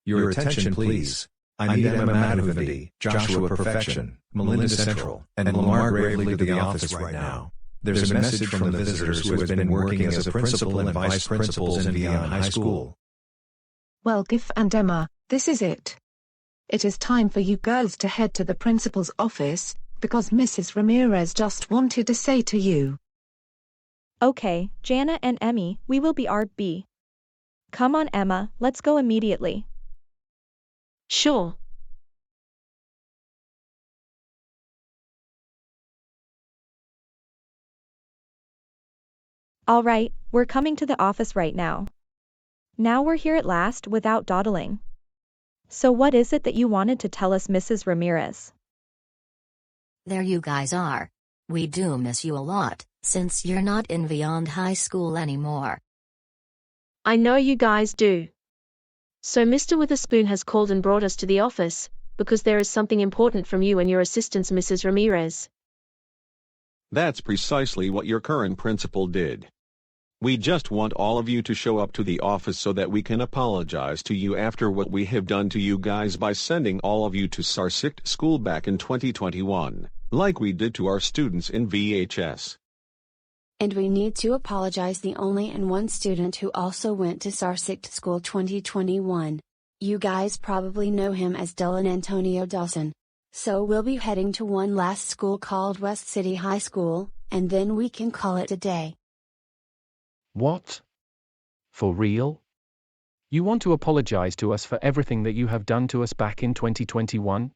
Your attention please. I need Amaravati, Joshua Perfection, Melinda Central, and Lamar Gravely to the office right now. There's a message from the visitors who has been working as a principal and vice principals in Viand High School. Well, Giff and Emma, this is it. It is time for you girls to head to the principal's office, because Mrs. Ramirez just wanted to say to you. Okay, Jana and Emmy, we will be RB. Come on Emma, let's go immediately. Sure. All right, we're coming to the office right now. Now we're here at last without dawdling. So what is it that you wanted to tell us, Mrs. Ramirez? There you guys are. We do miss you a lot, since you're not in Viand High School anymore. I know you guys do. So Mr. Witherspoon has called and brought us to the office, because there is something important from you and your assistants, Mrs. Ramirez. That's precisely what your current principal did. We just want all of you to show up to the office so that we can apologize to you after what we have done to you guys by sending all of you to SARSICT School back in 2021. Like we did to our students in VHS. And we need to apologize the only and one student who also went to SARSICT School 2021. You guys probably know him as Dylan Antonio Dawson. So we'll be heading to one last school called West City High School, and then we can call it a day. What? For real? You want to apologize to us for everything that you have done to us back in 2021?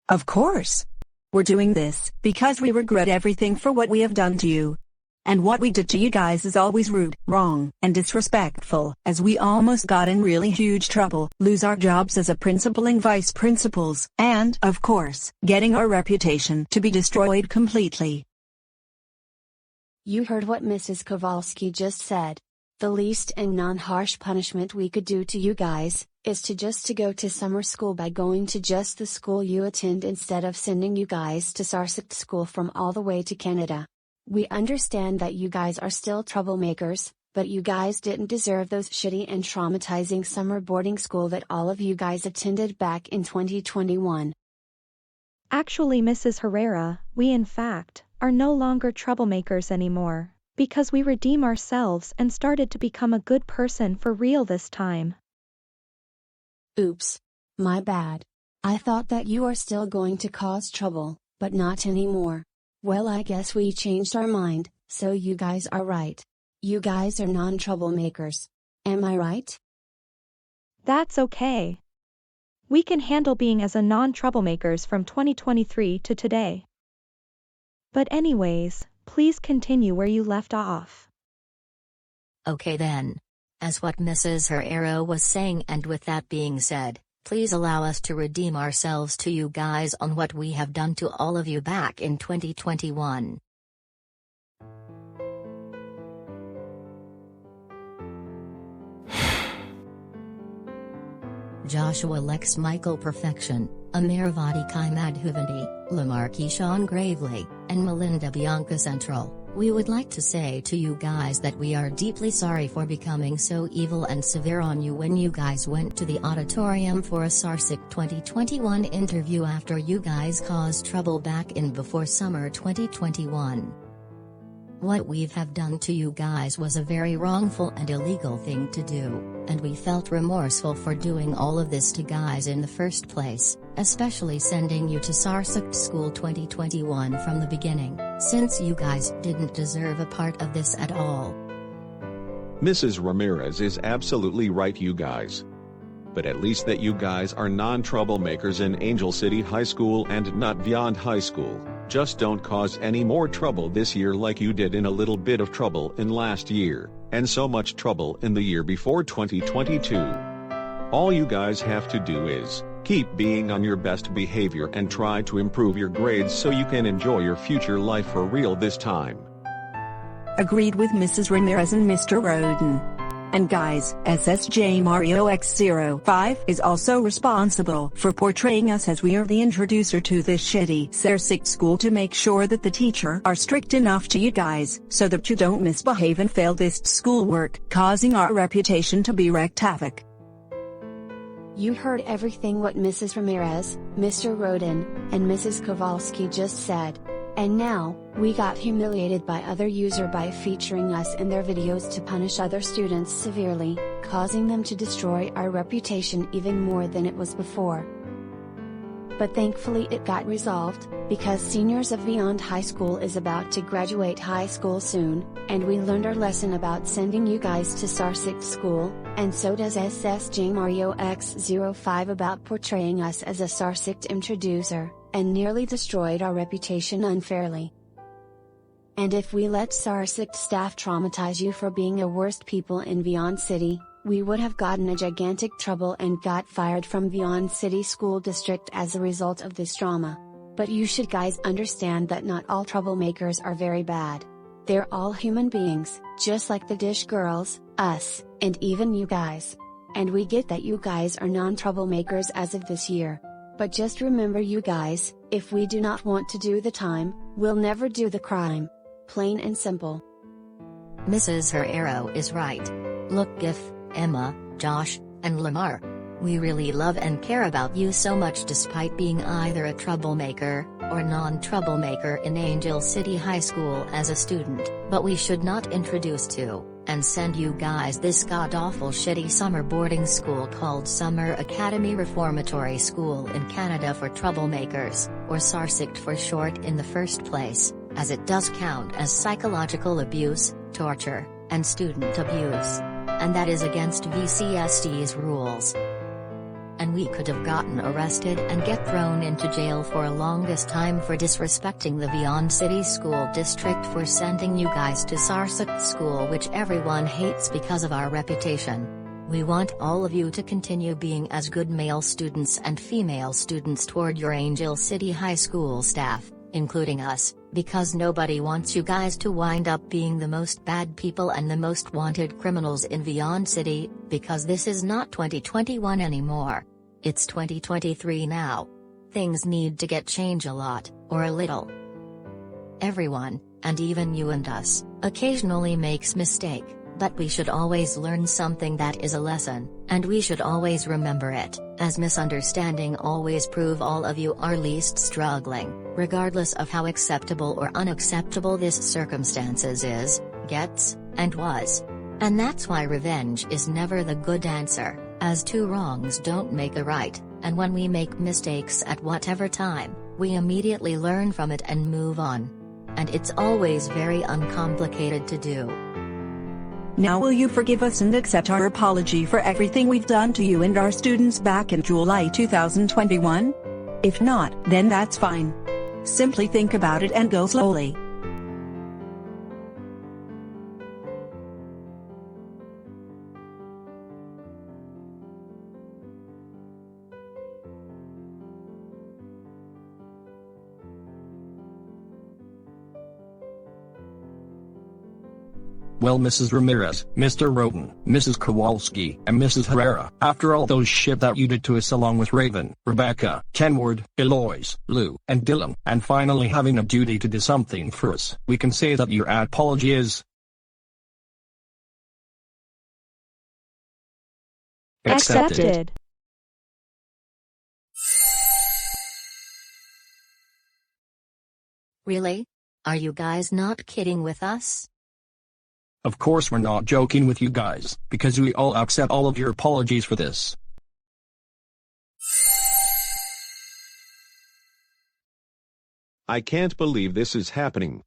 Of course. We're doing this because we regret everything for what we have done to you. And what we did to you guys is always rude, wrong, and disrespectful, as we almost got in really huge trouble, lose our jobs as a principal and vice principals, and, of course, getting our reputation to be destroyed completely. You heard what Mrs. Kowalski just said. The least and non-harsh punishment we could do to you guys, is to go to summer school by going to just the school you attend instead of sending you guys to SARSICT School from all the way to Canada. We understand that you guys are still troublemakers, but you guys didn't deserve those shitty and traumatizing summer boarding school that all of you guys attended back in 2021. Actually, Mrs. Herrera, we in fact, are no longer troublemakers anymore, because we redeem ourselves and started to become a good person for real this time. Oops. My bad. I thought that you are still going to cause trouble, but not anymore. Well, I guess we changed our mind, so you guys are right. You guys are non-troublemakers. Am I right? That's okay. We can handle being as a non-troublemakers from 2023 to today. But anyways, please continue where you left off. Okay then. As what Mrs. Herrera was saying, and with that being said, please allow us to redeem ourselves to you guys on what we have done to all of you back in 2021. Joshua Lex Michael Perfection, Amaravati Kai Madhuvandi, Lamar Keyshawn Gravely, and Melinda Bianca Central. We would like to say to you guys that we are deeply sorry for becoming so evil and severe on you when you guys went to the auditorium for a SARSICT 2021 interview after you guys caused trouble back in before summer 2021. What we have done to you guys was a very wrongful and illegal thing to do, and we felt remorseful for doing all of this to guys in the first place, especially sending you to SARSICT School 2021 from the beginning, since you guys didn't deserve a part of this at all. Mrs. Ramirez is absolutely right, you guys. But at least that you guys are non-troublemakers in Angel City High School and not beyond high school. Just don't cause any more trouble this year like you did in a little bit of trouble in last year, and so much trouble in the year before 2022. All you guys have to do is keep being on your best behavior and try to improve your grades so you can enjoy your future life for real this time. Agreed with Mrs. Ramirez and Mr. Roden. And guys, SSJ Mario X05 is also responsible for portraying us as we are the introducer to this shitty SARSICT school to make sure that the teacher are strict enough to you guys so that you don't misbehave and fail this schoolwork, causing our reputation to be wreaked havoc. You heard everything what Mrs. Ramirez, Mr. Roden, and Mrs. Kowalski just said. And now, we got humiliated by other user by featuring us in their videos to punish other students severely, causing them to destroy our reputation even more than it was before. But thankfully it got resolved, because seniors of Beyond High School is about to graduate high school soon, and we learned our lesson about sending you guys to SARSICT School, and so does SSJ Mario X05 about portraying us as a SARSICT introducer, and nearly destroyed our reputation unfairly. And if we let SARSICT staff traumatize you for being the worst people in Beyond City, we would have gotten a gigantic trouble and got fired from Beyond City School District as a result of this drama. But you should guys understand that not all troublemakers are very bad. They're all human beings, just like the Dish Girls, us, and even you guys. And we get that you guys are non-troublemakers as of this year. But just remember, you guys, if we do not want to do the time, we'll never do the crime. Plain and simple. Mrs. Herrera is right. Look, Giff, Emma, Josh, and Lamar. We really love and care about you so much despite being either a troublemaker, or non-troublemaker in Angel City High School as a student, but we should not introduce to, and send you guys this god-awful shitty summer boarding school called Summer Academy Reformatory School in Canada for troublemakers, or SARSICT for short in the first place, as it does count as psychological abuse, torture, and student abuse. And that is against VCSD's rules. And we could have gotten arrested and get thrown into jail for a longest time for disrespecting the Beyond City School District for sending you guys to SARSICT School, which everyone hates because of our reputation. We want all of you to continue being as good male students and female students toward your Angel City High School staff, including us, because nobody wants you guys to wind up being the most bad people and the most wanted criminals in Beyond City, because this is not 2021 anymore. It's 2023 now. Things need to get changed a lot, or a little. Everyone, and even you and us, occasionally makes mistake, but we should always learn something that is a lesson, and we should always remember it, as misunderstanding always prove all of you are least struggling, regardless of how acceptable or unacceptable this circumstances is, gets, and was. And that's why revenge is never the good answer, as two wrongs don't make a right, and when we make mistakes at whatever time, we immediately learn from it and move on. And it's always very uncomplicated to do. Now will you forgive us and accept our apology for everything we've done to you and our students back in July 2021? If not, then that's fine. Simply think about it and go slowly. Well, Mrs. Ramirez, Mr. Roden, Mrs. Kowalski, and Mrs. Herrera, after all those shit that you did to us along with Raven, Rebecca, Kenward, Eloise, Lou, and Dylan, and finally having a duty to do something for us, we can say that your apology is accepted. Really? Are you guys not kidding with us? Of course we're not joking with you guys, because we all accept all of your apologies for this. I can't believe this is happening.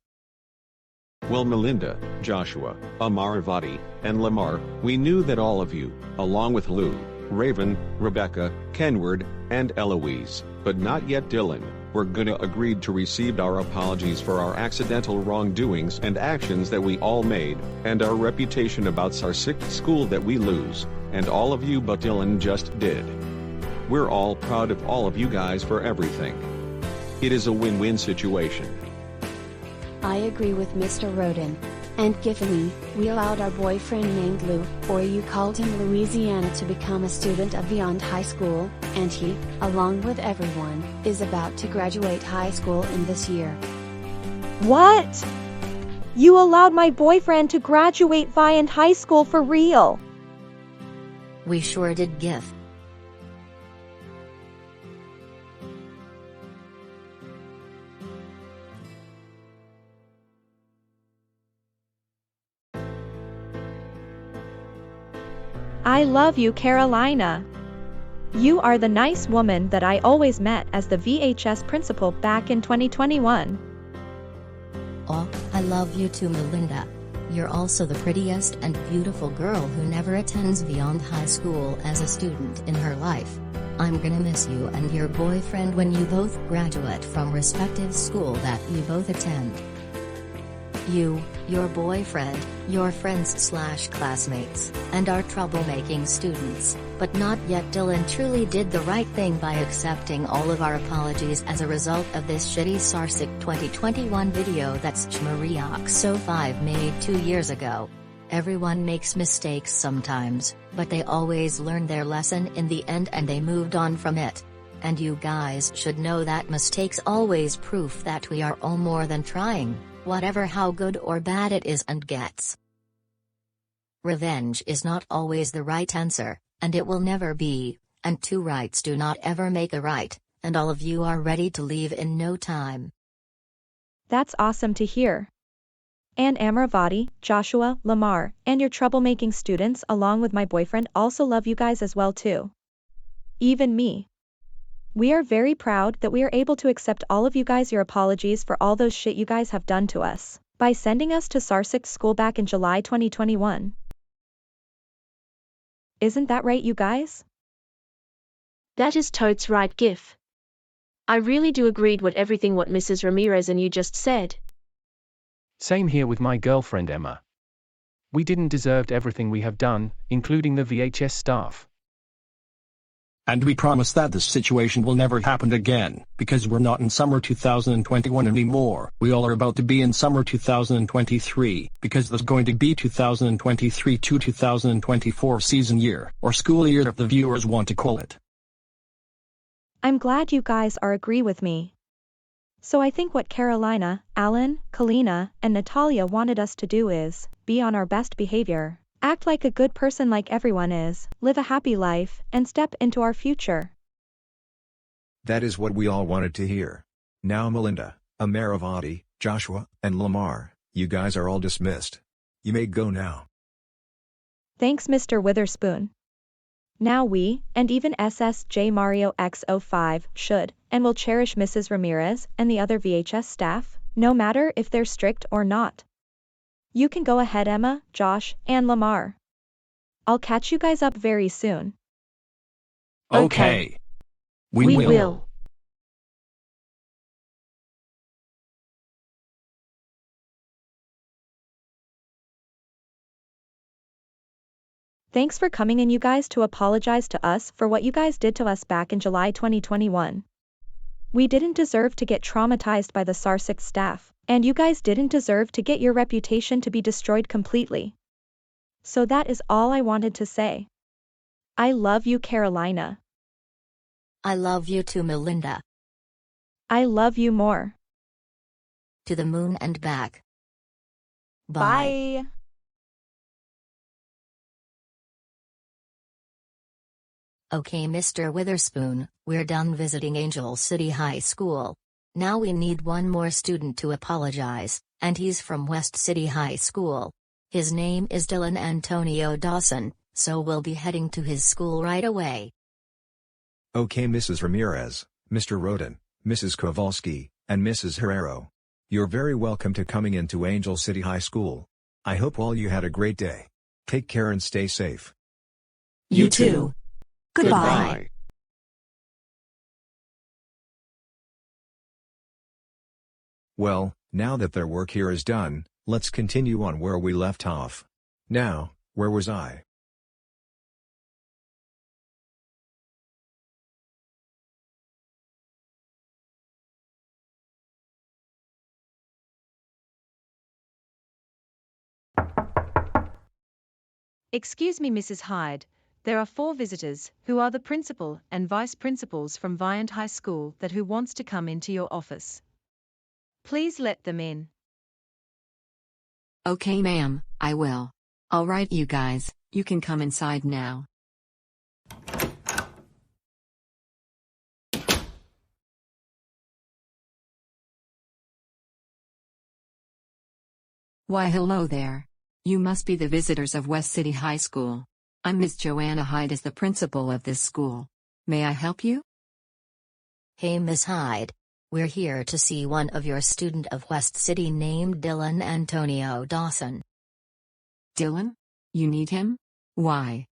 Well, Melinda, Joshua, Amaravati, and Lamar, we knew that all of you, along with Lou, Raven, Rebecca, Kenward, and Eloise, but not yet Dylan, were gonna agreed to receive our apologies for our accidental wrongdoings and actions that we all made, and our reputation about SARSICT School that we lose, and all of you but Dylan just did. We're all proud of all of you guys for everything. It is a win-win situation. I agree with Mr. Roden. And Giffany, we allowed our boyfriend named Lou, or you called him Louisiana, to become a student of Beyond High School, and he, along with everyone, is about to graduate high school in this year. What? You allowed my boyfriend to graduate Beyond High School for real? We sure did, Giff. I love you, Carolina. You are the nice woman that I always met as the VHS principal back in 2021. Oh, I love you too, Melinda. You're also the prettiest and beautiful girl who never attends Beyond High School as a student in her life. I'm gonna miss you and your boyfriend when you both graduate from respective school that you both attend. You, your boyfriend, your friends/classmates, and our troublemaking students, but not yet Dylan, truly did the right thing by accepting all of our apologies as a result of this shitty SARSICT 2021 video that's Chmariaxo 5 made 2 years ago. Everyone makes mistakes sometimes, but they always learn their lesson in the end and they moved on from it. And you guys should know that mistakes always prove that we are all more than trying, whatever how good or bad it is and gets. Revenge is not always the right answer, and it will never be, and two rights do not ever make a right, and all of you are ready to leave in no time. That's awesome to hear. And Amaravati, Joshua, Lamar, and your troublemaking students along with my boyfriend also love you guys as well too. Even me. We are very proud that we are able to accept all of you guys your apologies for all those shit you guys have done to us by sending us to SARSICT School back in July 2021. Isn't that right, you guys? That is totes right, Giff. I really do agree with everything what Mrs. Ramirez and you just said. Same here with my girlfriend Emma. We didn't deserve everything we have done, including the VHS staff. And we promise that this situation will never happen again, because we're not in summer 2021 anymore. We all are about to be in summer 2023, because there's going to be 2023 to 2024 season year, or school year if the viewers want to call it. I'm glad you guys are agree with me. So I think what Carolina, Alan, Kalina, and Natalia wanted us to do is be on our best behavior, act like a good person like everyone is, live a happy life, and step into our future. That is what we all wanted to hear. Now Melinda, Amaravati, Joshua, and Lamar, you guys are all dismissed. You may go now. Thanks, Mr. Witherspoon. Now we, and even SSJ Mario X05, should, and will cherish Mrs. Ramirez and the other VHS staff, no matter if they're strict or not. You can go ahead, Emma, Josh, and Lamar. I'll catch you guys up very soon. Okay. We will. Thanks for coming in, you guys, to apologize to us for what you guys did to us back in July 2021. We didn't deserve to get traumatized by the SARSICT staff, and you guys didn't deserve to get your reputation to be destroyed completely. So that is all I wanted to say. I love you, Carolina. I love you too, Melinda. I love you more. To the moon and back. Bye. Okay, Mr. Witherspoon, we're done visiting Angel City High School. Now we need one more student to apologize, and he's from West City High School. His name is Dylan Antonio Dawson, so we'll be heading to his school right away. Okay, Mrs. Ramirez, Mr. Roden, Mrs. Kowalski, and Mrs. Herrera. You're very welcome to coming into Angel City High School. I hope all you had a great day. Take care and stay safe. You too. Goodbye. Well, now that their work here is done, let's continue on where we left off. Now, where was I? Excuse me, Mrs. Hyde. There are 4 visitors, who are the principal and vice principals from Viant High School that who wants to come into your office. Please let them in. Okay, ma'am, I will. All right, you guys, you can come inside now. Why, hello there. You must be the visitors of West City High School. I'm Miss Joanna Hyde, as the principal of this school. May I help you? Hey, Miss Hyde. We're here to see one of your student of West City named Dylan Antonio Dawson. Dylan? You need him? Why?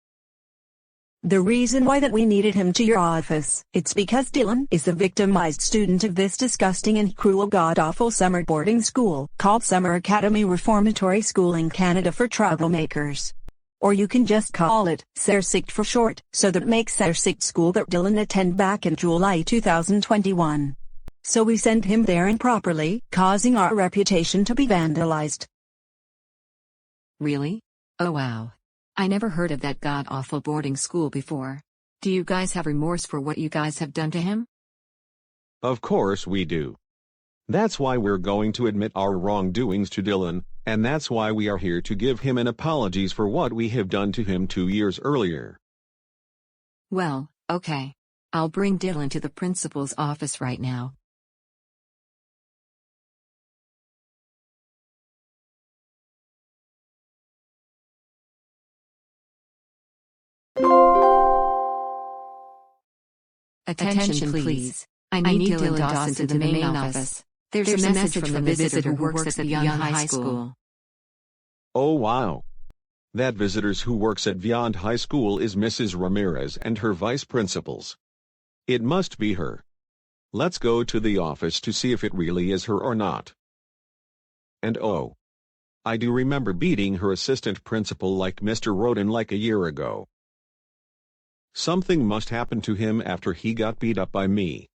The reason why that we needed him to your office, it's because Dylan is a victimized student of this disgusting and cruel god-awful summer boarding school called Summer Academy Reformatory School in Canada for troublemakers. Or you can just call it SARSICT for short, so that makes SARSICT School that Dylan attended back in July 2021. So we sent him there improperly, causing our reputation to be vandalized. Really? Oh wow. I never heard of that god-awful boarding school before. Do you guys have remorse for what you guys have done to him? Of course we do. That's why we're going to admit our wrongdoings to Dylan, and that's why we are here to give him an apologies for what we have done to him 2 years earlier. Well, okay. I'll bring Dylan to the principal's office right now. Attention please. I need Dylan Dawson to the main office. There's a message from the visitor who works at Beyond High School. Oh wow. That visitors who works at Beyond High School is Mrs. Ramirez and her vice principals. It must be her. Let's go to the office to see if it really is her or not. And oh, I do remember beating her assistant principal like Mr. Roden like a year ago. Something must happen to him after he got beat up by me.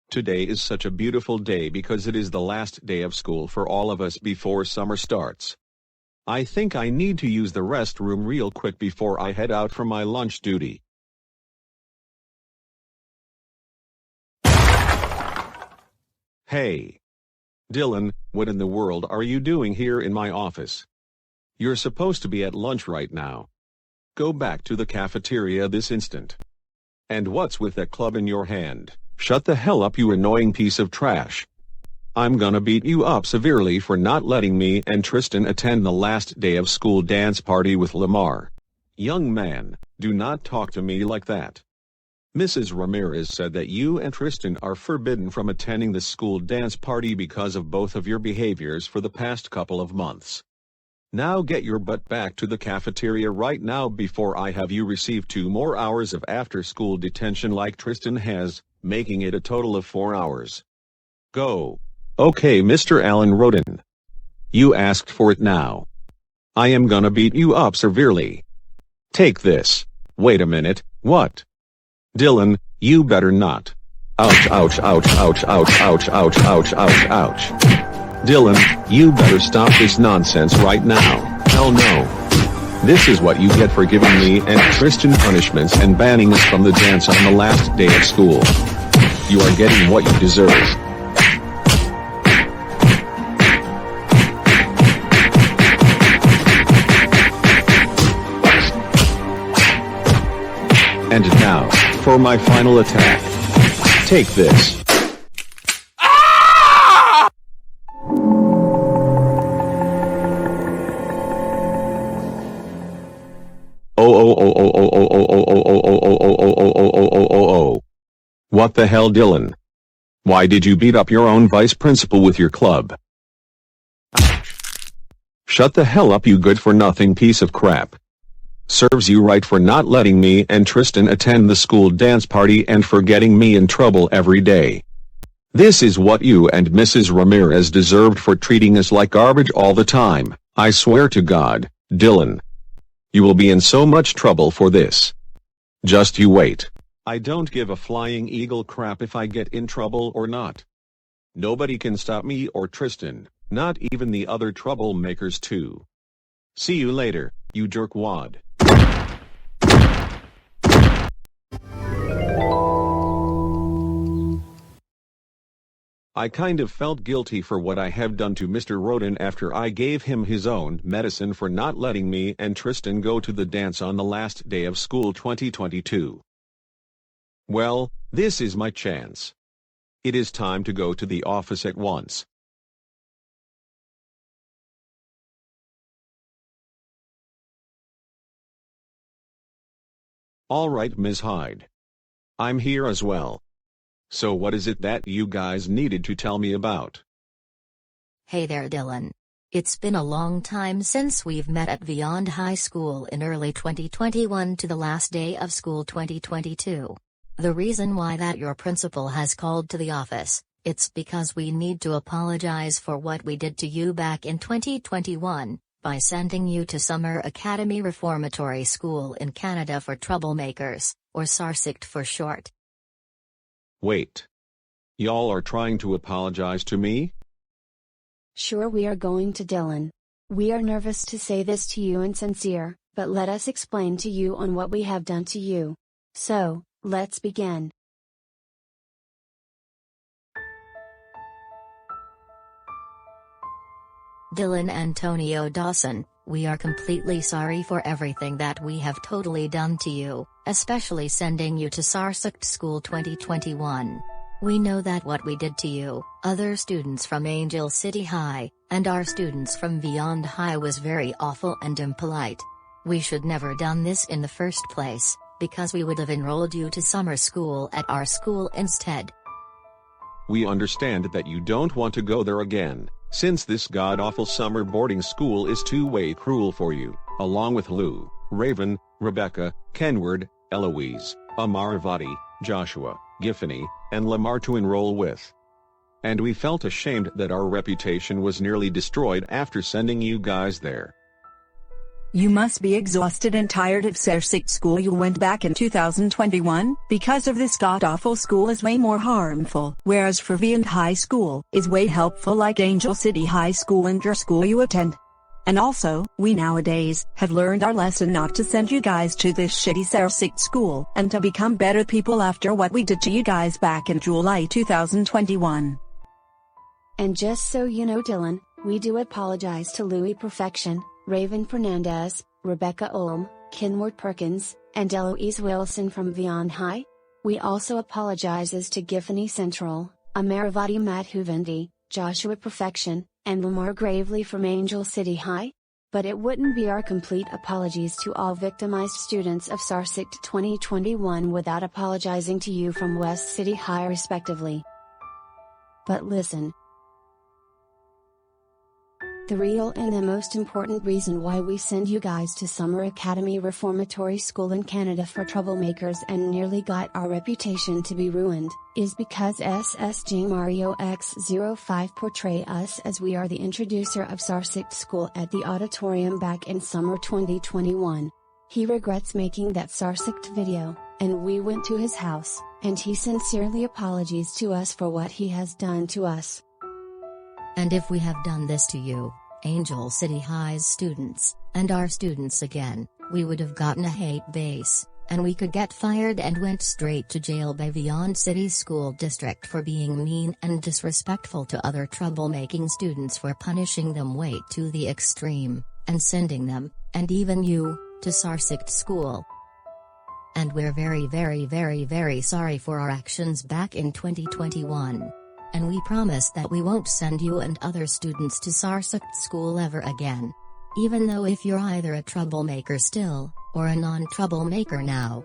Today is such a beautiful day because it is the last day of school for all of us before summer starts. I think I need to use the restroom real quick before I head out for my lunch duty. Hey. Dylan, what in the world are you doing here in my office? You're supposed to be at lunch right now. Go back to the cafeteria this instant. And what's with that club in your hand? Shut the hell up, you annoying piece of trash. I'm gonna beat you up severely for not letting me and Tristan attend the last day of school dance party with Lamar. Young man, do not talk to me like that. Mrs. Ramirez said that you and Tristan are forbidden from attending the school dance party because of both of your behaviors for the past couple of months. Now get your butt back to the cafeteria right now before I have you receive 2 more hours of after-school detention like Tristan has, making it a total of 4 hours. Go. Okay, Mr. Alan Roden. You asked for it now. I am gonna beat you up severely. Take this. Wait a minute, what? Dylan, you better not. Ouch, ouch, ouch, ouch, ouch, ouch, ouch, ouch, ouch, ouch. Dylan, you better stop this nonsense right now. Hell no. This is what you get for giving me and Tristan punishments and banning us from the dance on the last day of school. You are getting what you deserve. And now, for my final attack. Take this. Oh. What the hell, Dylan? Why did you beat up your own vice principal with your club? Shut the hell up, you good-for-nothing piece of crap. Serves you right for not letting me and Tristan attend the school dance party and for getting me in trouble every day. This is what you and Mrs. Ramirez deserved for treating us like garbage all the time. I swear to God, Dylan. You will be in so much trouble for this. Just you wait. I don't give a flying eagle crap if I get in trouble or not. Nobody can stop me or Tristan, not even the other troublemakers too. See you later, you jerkwad. I kind of felt guilty for what I have done to Mr. Roden after I gave him his own medicine for not letting me and Tristan go to the dance on the last day of school 2022. Well, this is my chance. It is time to go to the office at once. All right, Ms. Hyde. I'm here as well. So what is it that you guys needed to tell me about? Hey there, Dylan. It's been a long time since we've met at Beyond High School in early 2021 to the last day of school 2022. The reason why that your principal has called to the office, it's because we need to apologize for what we did to you back in 2021, by sending you to Summer Academy Reformatory School in Canada for troublemakers, or SARSICT for short. Wait. Y'all are trying to apologize to me? Sure, we are going to, Dylan. We are nervous to say this to you and sincere, but let us explain to you on what we have done to you. So, let's begin. Dylan Antonio Dawson, We are completely sorry for everything that we have totally done to you, especially sending you to SARSICT School 2021. We know that what we did to you, other students from Angel City High, and our students from Beyond High was very awful and impolite. We should never done this in the first place, because we would have enrolled you to summer school at our school instead. We understand that you don't want to go there again, since this god-awful summer boarding school is too-way cruel for you, along with Lou, Raven, Rebecca, Kenward, Eloise, Amaravati, Joshua, Giffany, and Lamar to enroll with. And we felt ashamed that our reputation was nearly destroyed after sending you guys there. You must be exhausted and tired of SARSICT School. You went back in 2021, because of this god-awful school is way more harmful, whereas for Beyond High School is way helpful, like Angel City High School and your school you attend. And also, we nowadays have learned our lesson not to send you guys to this shitty SARSICT School, and to become better people after what we did to you guys back in July 2021. And just so you know, Dylan, we do apologize to Louis Perfection, Raven Fernandez, Rebecca Olm, Kenward Perkins, and Eloise Wilson from Beyond High. We also apologizes to Giffany Central, Amaravati Madhuvendi, Joshua Perfection, and Lamar Gravely from Angel City High. But it wouldn't be our complete apologies to all victimized students of SARSICT 2021 without apologizing to you from West City High respectively. But listen. The real and the most important reason why we send you guys to Summer Academy Reformatory School in Canada for troublemakers and nearly got our reputation to be ruined, is because SSJ Mario X05 portray us as we are the introducer of SARSICT School at the auditorium back in summer 2021. He regrets making that SARSICT video, and we went to his house, and he sincerely apologizes to us for what he has done to us. And if we have done this to you, Angel City High's students, and our students again, we would have gotten a hate base, and we could get fired and went straight to jail by Beyond City School District for being mean and disrespectful to other troublemaking students, for punishing them way to the extreme, and sending them, and even you, to SARSICT School. And we're very sorry for our actions back in 2021. And we promise that we won't send you and other students to SARSICT School ever again. Even though if you're either a troublemaker still, or a non-troublemaker now.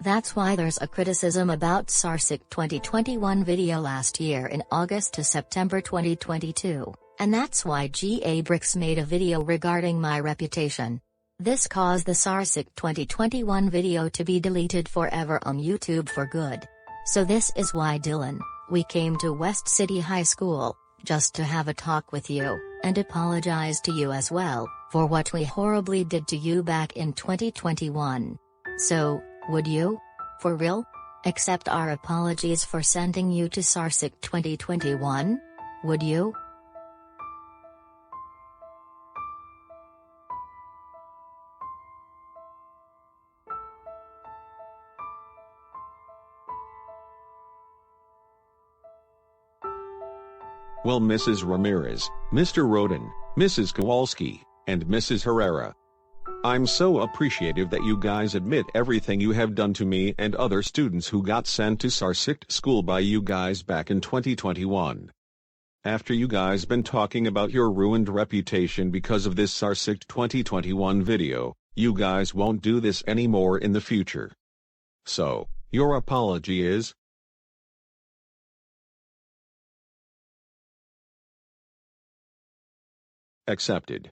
That's why there's a criticism about SARSICT 2021 video last year in August to September 2022, and that's why GA Bricks made a video regarding my reputation. This caused the SARSICT 2021 video to be deleted forever on YouTube for good. So this is why, Dylan, we came to West City High School, just to have a talk with you, and apologize to you as well, for what we horribly did to you back in 2021. So, would you? For real? Accept our apologies for sending you to SARSICT 2021? Would you? Well, Mrs. Ramirez, Mr. Roden, Mrs. Kowalski, and Mrs. Herrera, I'm so appreciative that you guys admit everything you have done to me and other students who got sent to SARSICT School by you guys back in 2021. After you guys been talking about your ruined reputation because of this SARSICT 2021 video, you guys won't do this anymore in the future. So, your apology is accepted.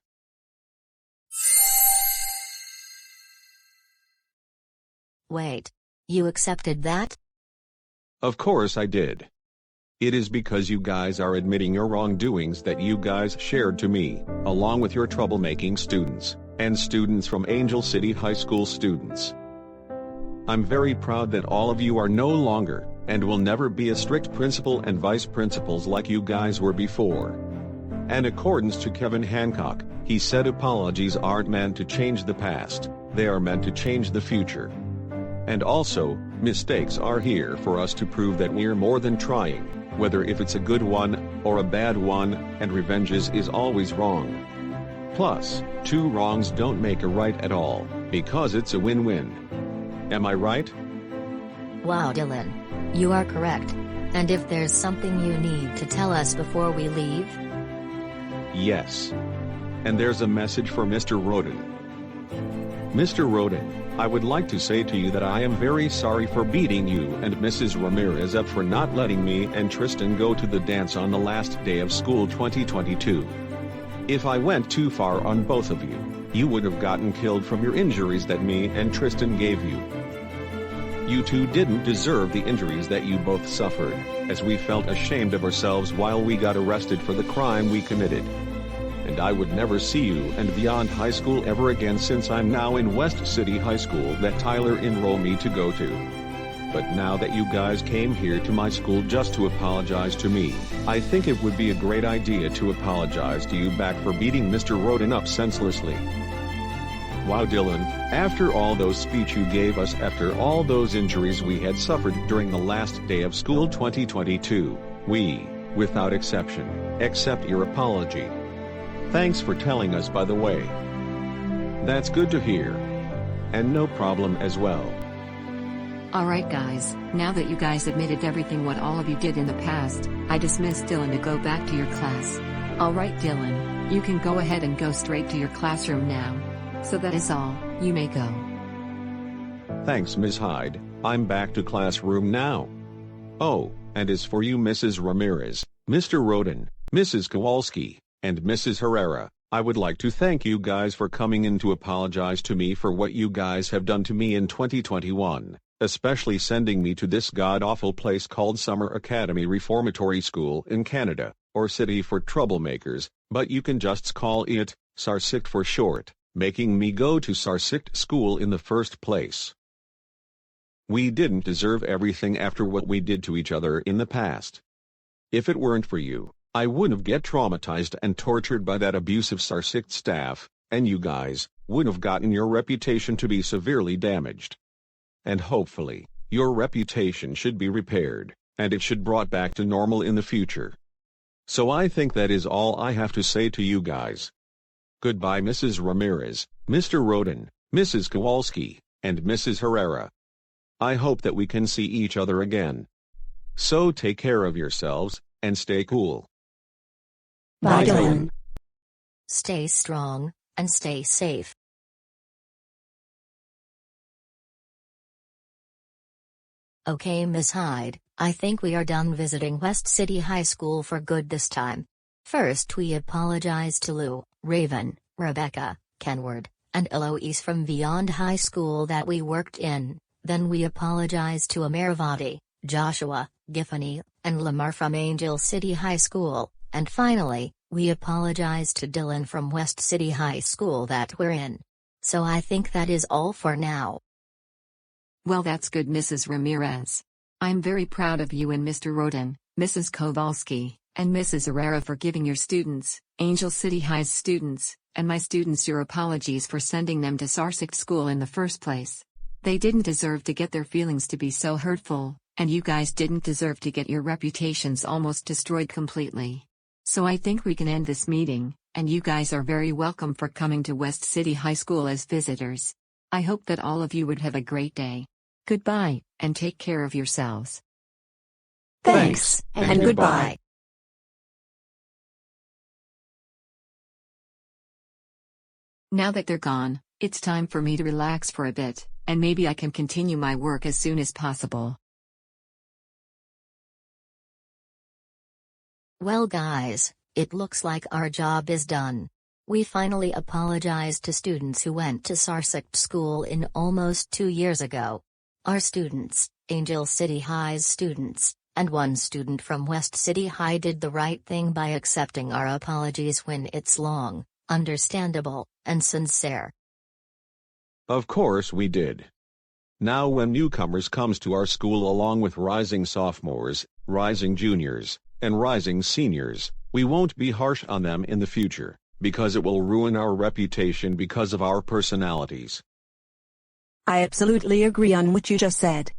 Wait. You accepted that? Of course I did. It is because you guys are admitting your wrongdoings that you guys shared to me, along with your troublemaking students, and students from Angel City High School students. I'm very proud that all of you are no longer, and will never be a strict principal and vice principals like you guys were before. In accordance to Kevin Hancock, he said apologies aren't meant to change the past, they are meant to change the future. And also, mistakes are here for us to prove that we're more than trying, whether if it's a good one, or a bad one, and revenge is always wrong. Plus, 2 wrongs don't make a right at all, because it's a win-win. Am I right? Wow, Dylan. You are correct. And if there's something you need to tell us before we leave? Yes. And there's a message for Mr. Roden. Mr. Roden, I would like to say to you that I am very sorry for beating you and Mrs. Ramirez up for not letting me and Tristan go to the dance on the last day of school 2022. If I went too far on both of you, you would have gotten killed from your injuries that me and Tristan gave you. You two didn't deserve the injuries that you both suffered, as we felt ashamed of ourselves while we got arrested for the crime we committed. And I would never see you and Beyond High School ever again, since I'm now in West City High School that Tyler enrolled me to go to. But now that you guys came here to my school just to apologize to me, I think it would be a great idea to apologize to you back for beating Mr. Roden up senselessly. Wow, Dylan, after all those speech you gave us, after all those injuries we had suffered during the last day of school 2022, we, without exception, accept your apology. Thanks for telling us, by the way. That's good to hear. And no problem as well. Alright guys, now that you guys admitted everything what all of you did in the past, I dismiss Dylan to go back to your class. Alright Dylan, you can go ahead and go straight to your classroom now. So that is all, you may go. Thanks, Ms. Hyde, I'm back to classroom now. Oh, and as for you Mrs. Ramirez, Mr. Roden, Mrs. Kowalski, and Mrs. Herrera, I would like to thank you guys for coming in to apologize to me for what you guys have done to me in 2021, especially sending me to this god-awful place called Summer Academy Reformatory School in Canada, or City for Troublemakers, but you can just call it SARSICT for short, making me go to SARSICT School in the first place. We didn't deserve everything after what we did to each other in the past. If it weren't for you, I wouldn't get traumatized and tortured by that abusive SARSICT staff, and you guys would have gotten your reputation to be severely damaged. And hopefully, your reputation should be repaired, and it should brought back to normal in the future. So I think that is all I have to say to you guys. Goodbye Mrs. Ramirez, Mr. Roden, Mrs. Kowalski, and Mrs. Herrera. I hope that we can see each other again. So take care of yourselves, and stay cool. Bye, Dylan. Stay strong, and stay safe. Okay, Miss Hyde, I think we are done visiting West City High School for good this time. First we apologize to Lou, Raven, Rebecca, Kenward, and Eloise from Beyond High School that we worked in, then we apologize to Amaravati, Joshua, Giffany, and Lamar from Angel City High School, and finally, we apologize to Dylan from West City High School that we're in. So I think that is all for now. Well, that's good, Mrs. Ramirez. I'm very proud of you and Mr. Roden, Mrs. Kowalski, and Mrs. Herrera for giving your students, Angel City High's students, and my students your apologies for sending them to SARSICT School in the first place. They didn't deserve to get their feelings to be so hurtful, and you guys didn't deserve to get your reputations almost destroyed completely. So I think we can end this meeting, and you guys are very welcome for coming to West City High School as visitors. I hope that all of you would have a great day. Goodbye, and take care of yourselves. Thanks, and goodbye. Now that they're gone, it's time for me to relax for a bit, and maybe I can continue my work as soon as possible. Well guys, it looks like our job is done. We finally apologized to students who went to SARSICT School in almost 2 years ago. Our students, Angel City High's students, and one student from West City High did the right thing by accepting our apologies when it's long, understandable, and sincere. Of course we did. Now when newcomers comes to our school along with rising sophomores, rising juniors, and rising seniors, we won't be harsh on them in the future, because it will ruin our reputation because of our personalities. I absolutely agree on what you just said.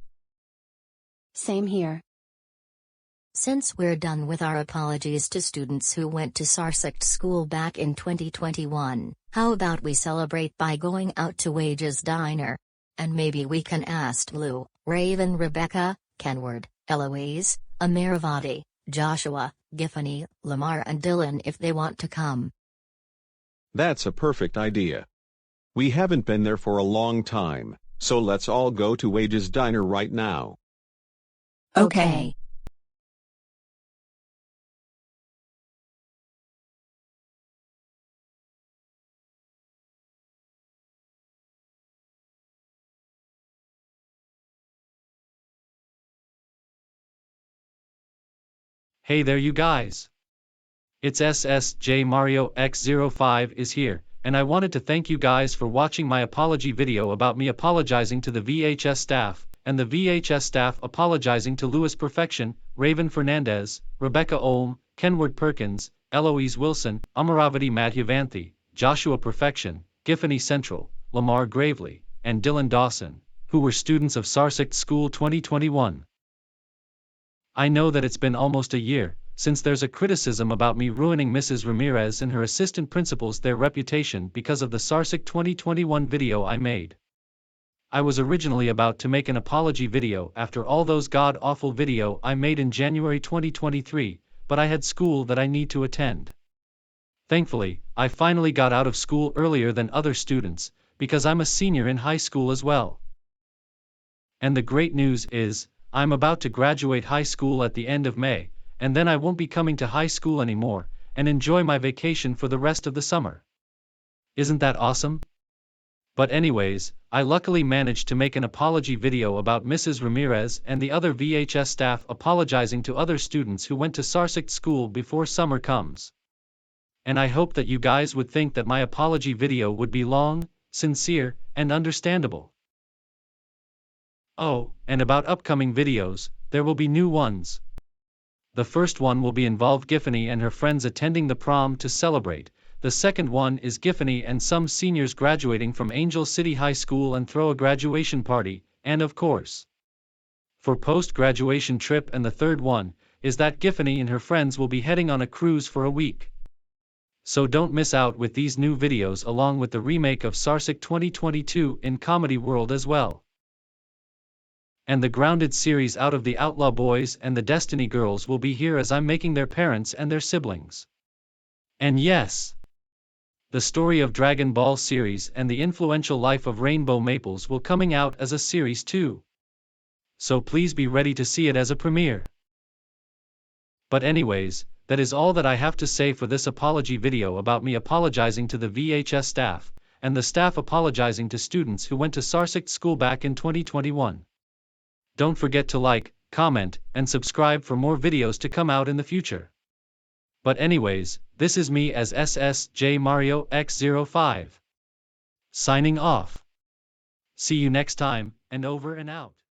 Same here. Since we're done with our apologies to students who went to SARSICT School back in 2021, how about we celebrate by going out to Wages Diner? And maybe we can ask Lou, Raven, Rebecca, Kenward, Eloise, Amaravati, Joshua, Giffany, Lamar and Dylan if they want to come. That's a perfect idea. We haven't been there for a long time, so let's all go to Wages Diner right now. Okay. Hey there you guys! It's SSJ Mario X05 is here, and I wanted to thank you guys for watching my apology video about me apologizing to the VHS staff, and the VHS staff apologizing to Louis Perfection, Raven Fernandez, Rebecca Olm, Kenward Perkins, Eloise Wilson, Amaravati Madhuvanthi, Joshua Perfection, Giffany Central, Lamar Gravely, and Dylan Dawson, who were students of SARSICT School 2021. I know that it's been almost a year since there's a criticism about me ruining Mrs. Ramirez and her assistant principals their reputation because of the SARSICT 2021 video I made. I was originally about to make an apology video after all those god-awful video I made in January 2023, but I had school that I need to attend. Thankfully, I finally got out of school earlier than other students, because I'm a senior in high school as well. And the great news is, I'm about to graduate high school at the end of May, and then I won't be coming to high school anymore, and enjoy my vacation for the rest of the summer. Isn't that awesome? But anyways, I luckily managed to make an apology video about Mrs. Ramirez and the other VHS staff apologizing to other students who went to SARSICT School before summer comes. And I hope that you guys would think that my apology video would be long, sincere, and understandable. Oh, and about upcoming videos, there will be new ones. The first one will be involve Giffany and her friends attending the prom to celebrate. The second one is Giffany and some seniors graduating from Angel City High School and throw a graduation party, and of course, for post-graduation trip. And the third one is that Giffany and her friends will be heading on a cruise for a week. So don't miss out with these new videos along with the remake of SARSICT 2022 in Comedy World as well. And the Grounded series Out of the Outlaw Boys and the Destiny Girls will be here as I'm making their parents and their siblings. And yes, the story of Dragon Ball series and the influential life of Rainbow Maples will coming out as a series too. So please be ready to see it as a premiere. But anyways, that is all that I have to say for this apology video about me apologizing to the VHS staff, and the staff apologizing to students who went to SARSICT School back in 2021. Don't forget to like, comment, and subscribe for more videos to come out in the future. But anyways, this is me as SSJ Mario X05. Signing off. See you next time, and over and out.